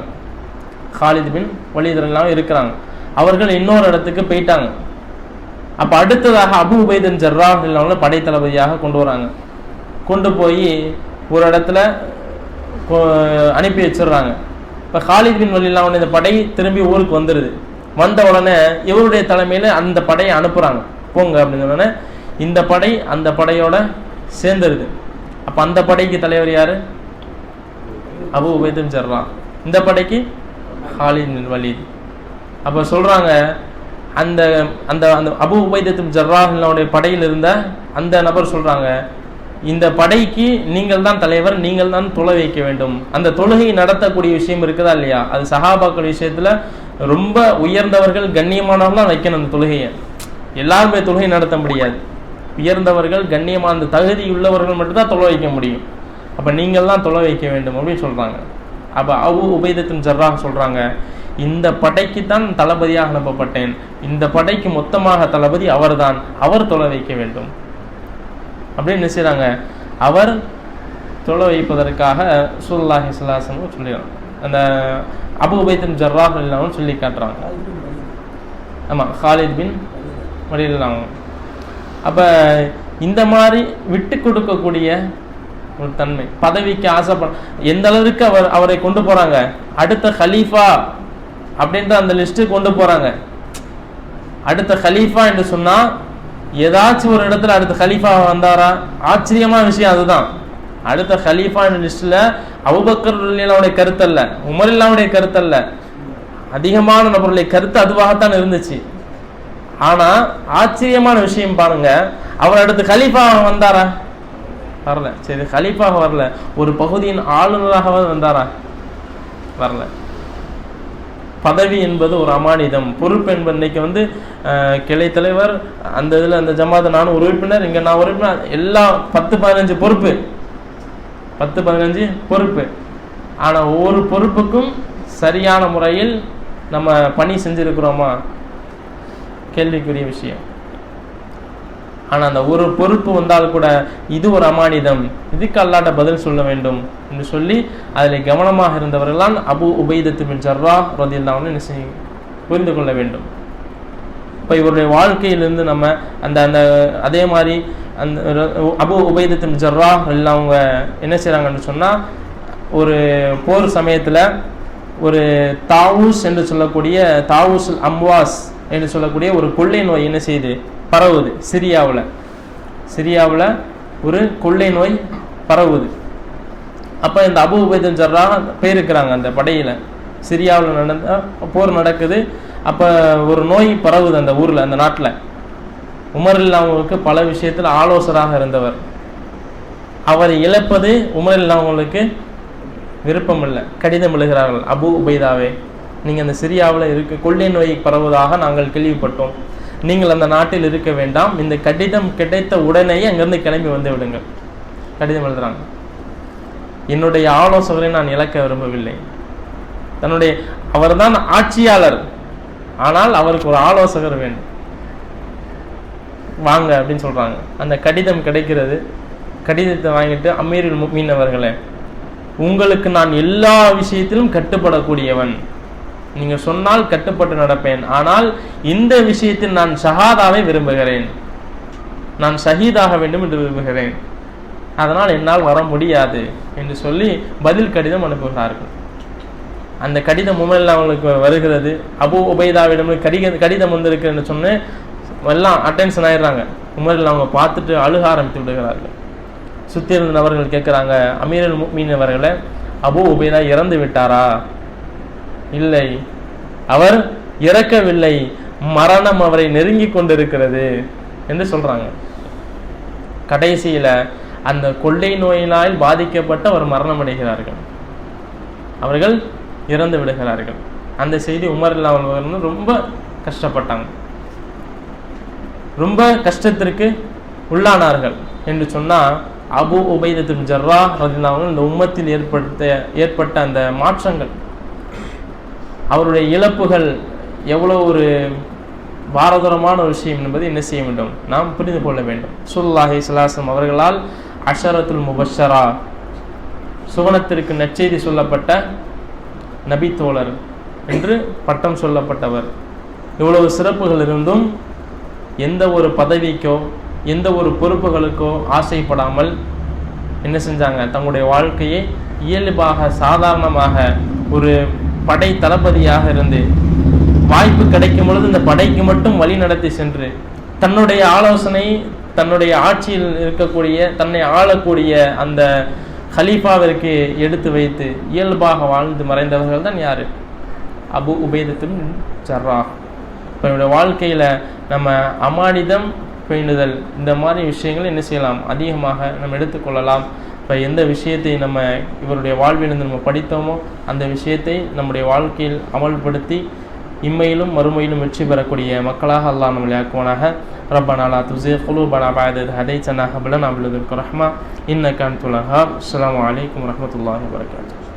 ஹாலித் பின் வலீத் ரலியல்லாஹு அன்ஹு இருக்கிறாங்க. அவர்கள் இன்னொரு இடத்துக்கு போயிட்டாங்க. அப்ப அடுத்ததாக அபூ உபைதா ஜர்ராஹ் ரலியல்லாஹு அன்ஹு படை தளபதியாக கொண்டு வராங்க. கொண்டு போய் ஒரு இடத்துல அனுப்பி வச்சிடுறாங்க. இப்போ ஹாலித் பின் வலீத் ரலியல்லாஹு அன்ஹு இந்த படை திரும்பி ஊருக்கு வந்துடுது. வந்த உடனே இவருடைய தலைமையில அந்த படையை அனுப்புறாங்க, போங்க அப்படின்னு சொன்னோடனே இந்த படை அந்த படையோட சேர்ந்துருது. அப்ப அந்த படைக்கு தலைவர் யாரு, அபூ உபைதா ஜர்ராஹ், இந்த படைக்கு ஹாலித் பின் வலீத். அப்ப சொல்றாங்க, அந்த அந்த அந்த அபூ உபைதா ஜர்ராஹ்னுடைய படையில் இருந்த அந்த நபர் சொல்றாங்க, இந்த படைக்கு நீங்கள் தான் தலைவர், நீங்கள் தான் தொலை வைக்க வேண்டும். அந்த தொழுகை நடத்தக்கூடிய விஷயம் இருக்குதா இல்லையா, அது சஹாபாக்கள் விஷயத்துல ரொம்ப உயர்ந்தவர்கள் கண்ணியமானவர்கள் வைக்கணும். அந்த தொழுகையை எல்லாருமே தொழுகை நடத்த முடியாது, உயர்ந்தவர்கள் கண்ணியமான அந்த தகுதி உள்ளவர்கள் மட்டும்தான் தொலை வைக்க முடியும். அப்ப நீங்கள் தான் தொலை வைக்க வேண்டும் அப்படின்னு சொல்றாங்க. அப்போ அபூ உபைதத்துன் ஜர்ராஹ் சொல்கிறாங்க, இந்த படைக்கு தான் தளபதியாக அனுப்பப்பட்டேன், இந்த படைக்கு மொத்தமாக தளபதி அவர்தான், அவர் தொலை வைக்க வேண்டும் அப்படின்னு என்ன செய்கிறாங்க, அவர் தொலை வைப்பதற்காக ரசூலுல்லாஹி ஸல்லல்லாஹு அலைஹி வஸல்லம் சொல்லிடுறாங்க. அந்த அபூ உபைதத்துன் ஜர்ராஹ் இல்லாமல் சொல்லி காட்டுறாங்க. ஆமாம், காலித் பின் வலீத். அப்போ இந்த மாதிரி விட்டு கொடுக்கக்கூடிய ஒரு தன்மை, பதவிக்கு ஆசைப்பட எந்த அளவுக்கு அவரை கொண்டு போறாங்க, அடுத்த ஹலீஃபா அப்படின்ற அந்த லிஸ்ட்டு கொண்டு போறாங்க. அடுத்த ஹலீஃபா என்று சொன்னா ஏதாச்சும் ஒரு இடத்துல அடுத்த ஹலீஃபா வந்தாரா, ஆச்சரியமான விஷயம் அதுதான். அடுத்த ஹலீஃபா என்ற லிஸ்ட்ல அபூபக்கர் ரலியல்லாஹுடைய கருத்து அல்ல, உமர் ரலியல்லாஹுடைய கருத்து அல்ல, அதிகமான நபர்களுடைய கருத்து அதுவாகத்தான் இருந்துச்சு. ஆனா ஆச்சரியமான விஷயம் பாருங்க, அவர் அடுத்து கலீஃபா வந்தாரா, வரல. சரி, கலீஃபாக வரல, ஒரு பகுதியின் ஆளுநராக வந்தாரா, வரல. பதவி என்பது ஒரு அமானிதம், பொறுப்பு என்பது இன்னைக்கு கிளை தலைவர், அந்த இதில் அந்த ஜமாத் நானும் ஒரு உறுப்பினர், இங்கே நான் உறுப்பினர், எல்லாம் 10-15 பொறுப்பு, 10-15 பொறுப்பு. ஆனால் ஒவ்வொரு பொறுப்புக்கும் சரியான முறையில் நம்ம பணி செஞ்சிருக்கிறோமா, கேள்விக்குரிய விஷயம். ஆனால் அந்த ஒரு பொறுப்பு வந்தால் கூட இது ஒரு அமானிதம், இதுக்கு அல்லாஹ்ட்ட பதில் சொல்ல வேண்டும் என்று சொல்லி அதில் கவனமாக இருந்தவர்களால் அபூ உபைதத்து பின் ஜர்ராஹ் ரலியல்லாஹு அன்ஹு புரிந்து கொள்ள வேண்டும். இப்போ இவருடைய வாழ்க்கையிலிருந்து நம்ம அந்த அந்த அதே மாதிரி அந்த அபூ உபைதத்து பின் ஜர்ராஹ் ரலியல்லாஹு அவங்க என்ன செய்கிறாங்கன்னு சொன்னால், ஒரு போர் சமயத்தில் ஒரு தாவூஸ் என்று சொல்லக்கூடிய தாவூஸ் அம்வாஸ் என்று சொல்லக்கூடிய ஒரு கொள்ளை நோய் என்ன செய்யுது, பரவுது. சிரியாவில் ஒரு கொள்ளை நோய் பரவுது. அப்போ இந்த அபூ உபைதத்துன் ஜர்ராஹ் போயிருக்கிறாங்க அந்த படையில். சிரியாவில் போர் நடக்குது. அப்போ ஒரு நோய் பரவுது அந்த ஊரில், அந்த நாட்டில். உமர் ரலியல்லாஹுவுக்கு பல விஷயத்தில் ஆலோசகராக இருந்தவர். அவரை இழப்பது உமர் ரலியல்லாஹுவுக்கு விருப்பம் இல்லை. கடிதம் எழுகிறார்கள், அபூ உபைதாவே, நீங்கள் அந்த சிரியாவில் கொள்ளை நோய் பரவுவதாக நாங்கள் கேள்விப்பட்டோம், நீங்கள் அந்த நாட்டில் இருக்க வேண்டாம், இந்த கடிதம் கிடைத்த உடனேயே அங்கேருந்து கிளம்பி வந்து விடுங்கள். கடிதம் எழுதுறாங்க, என்னுடைய ஆலோசகரை நான் இழக்க விரும்பவில்லை. அவர் தான் ஆட்சியாளர், ஆனால் அவருக்கு ஒரு ஆலோசகர் வேண்டும், வாங்க அப்படின்னு சொல்றாங்க. அந்த கடிதம் கிடைக்கிறது. கடிதத்தை வாங்கிட்டு, அமீருல் முஃமினீன் அவர்களே, உங்களுக்கு நான் எல்லா விஷயத்திலும் கட்டுப்படக்கூடியவன், நீங்க சொன்னால் கட்டுப்பட்டு நடப்பேன், ஆனால் இந்த விஷயத்தில் நான் ஷஹாதாவை விரும்புகிறேன், நான் ஷஹீதாக வேண்டும் என்று விரும்புகிறேன், அதனால் என்னால் வர முடியாது என்று சொல்லி பதில் கடிதம் அனுப்புகிறார்கள். அந்த கடிதம் உமர் அவங்களுக்கு வருகிறது. அபூ உபைதாவிடம் கடிதம் வந்திருக்குன்னு சொன்னு எல்லாம் அட்டென்ஷன் ஆயிடுறாங்க. உமர் அவங்க பார்த்துட்டு அழுக ஆரம்பித்து விடுகிறார்கள். சுற்றி இருந்த நபர்கள் கேட்குறாங்க, அமீருல் முஃமினீன் அவர்களே, அபூ உபைதா இறந்து விட்டாரா? இல்லை, அவர் இறக்கவில்லை, மரணம் அவரை நெருங்கி கொண்டிருக்கிறது என்று சொல்றாங்க. கடைசியில அந்த கொள்ளை நோயினால் பாதிக்கப்பட்டு அவர் மரணம் அடைகிறார்கள், அவர்கள் இறந்து விடுகிறார்கள். அந்த செய்தி உமர் அவர்கள் ரொம்ப கஷ்டப்பட்டாங்க, ரொம்ப கஷ்டத்திற்கு உள்ளானார்கள் என்று சொன்னா, அபூ உபைதத்து பின் ஜர்ராஹ் ரலியல்லாஹு அன்ஹு இந்த உம்மத்தில் ஏற்பட்ட அந்த மாற்றங்கள், அவருடைய இழப்புகள் எவ்வளோ ஒரு பாரதூரமான ஒரு விஷயம் என்பது என்ன செய்ய வேண்டும், நாம் புரிந்து கொள்ள வேண்டும். ஸல்லல்லாஹு அலைஹி வஸல்லம் அவர்களால் அஷரத்துல் முபஷ்ஷரா, சுவனத்திற்கு நற்செய்தி சொல்லப்பட்ட நபி தோழர் என்று பட்டம் சொல்லப்பட்டவர். இவ்வளவு சிறப்புகள் இருந்தும் எந்த ஒரு பதவிக்கோ எந்த ஒரு பொறுப்புகளுக்கோ ஆசைப்படாமல் என்ன செஞ்சாங்க, தங்களுடைய வாழ்க்கையை இயல்பாக சாதாரணமாக ஒரு படை தளபதியாக இருந்து வாய்ப்பு கிடைக்கும் பொழுது இந்த படைக்கு மட்டும் வழி நடத்தி சென்று தன்னுடைய ஆலோசனை, தன்னுடைய ஆட்சியில் இருக்கக்கூடிய தன்னை ஆளக்கூடிய அந்த ஹலீஃபாவிற்கு எடுத்து வைத்து இயல்பாக வாழ்ந்து மறைந்தவர்கள் தான் யாரு, அபூ உபைதத்து பின் ஜர்ராஹ். இப்போ என்னுடைய வாழ்க்கையில் நம்ம அமானிதம் பேணுதல் இந்த மாதிரி விஷயங்கள் என்ன செய்யலாம், அதிகமாக நம்ம எடுத்துக்கொள்ளலாம். இப்போ எந்த விஷயத்தை நம்ம இவருடைய வாழ்விலிருந்து நம்ம படித்தோமோ அந்த விஷயத்தை நம்முடைய வாழ்க்கையில் அமல்படுத்தி இம்மையிலும் மறுமையிலும் வெற்றி பெறக்கூடிய மக்களாக அல்லாஹ் நம்மளை ஆக்குவானாக. ரப்பனா லா துஸிக் குலூபனா பஅத இத் ஹதைதனா வஹப் லனா மின் லதுன்க ரஹ்மா இன்னக அன்தல் வஹ்ஹாப். அஸ்ஸலாமு அலைக்கும் வரஹ்மத்துல்லாஹி வபரகாத்துஹு.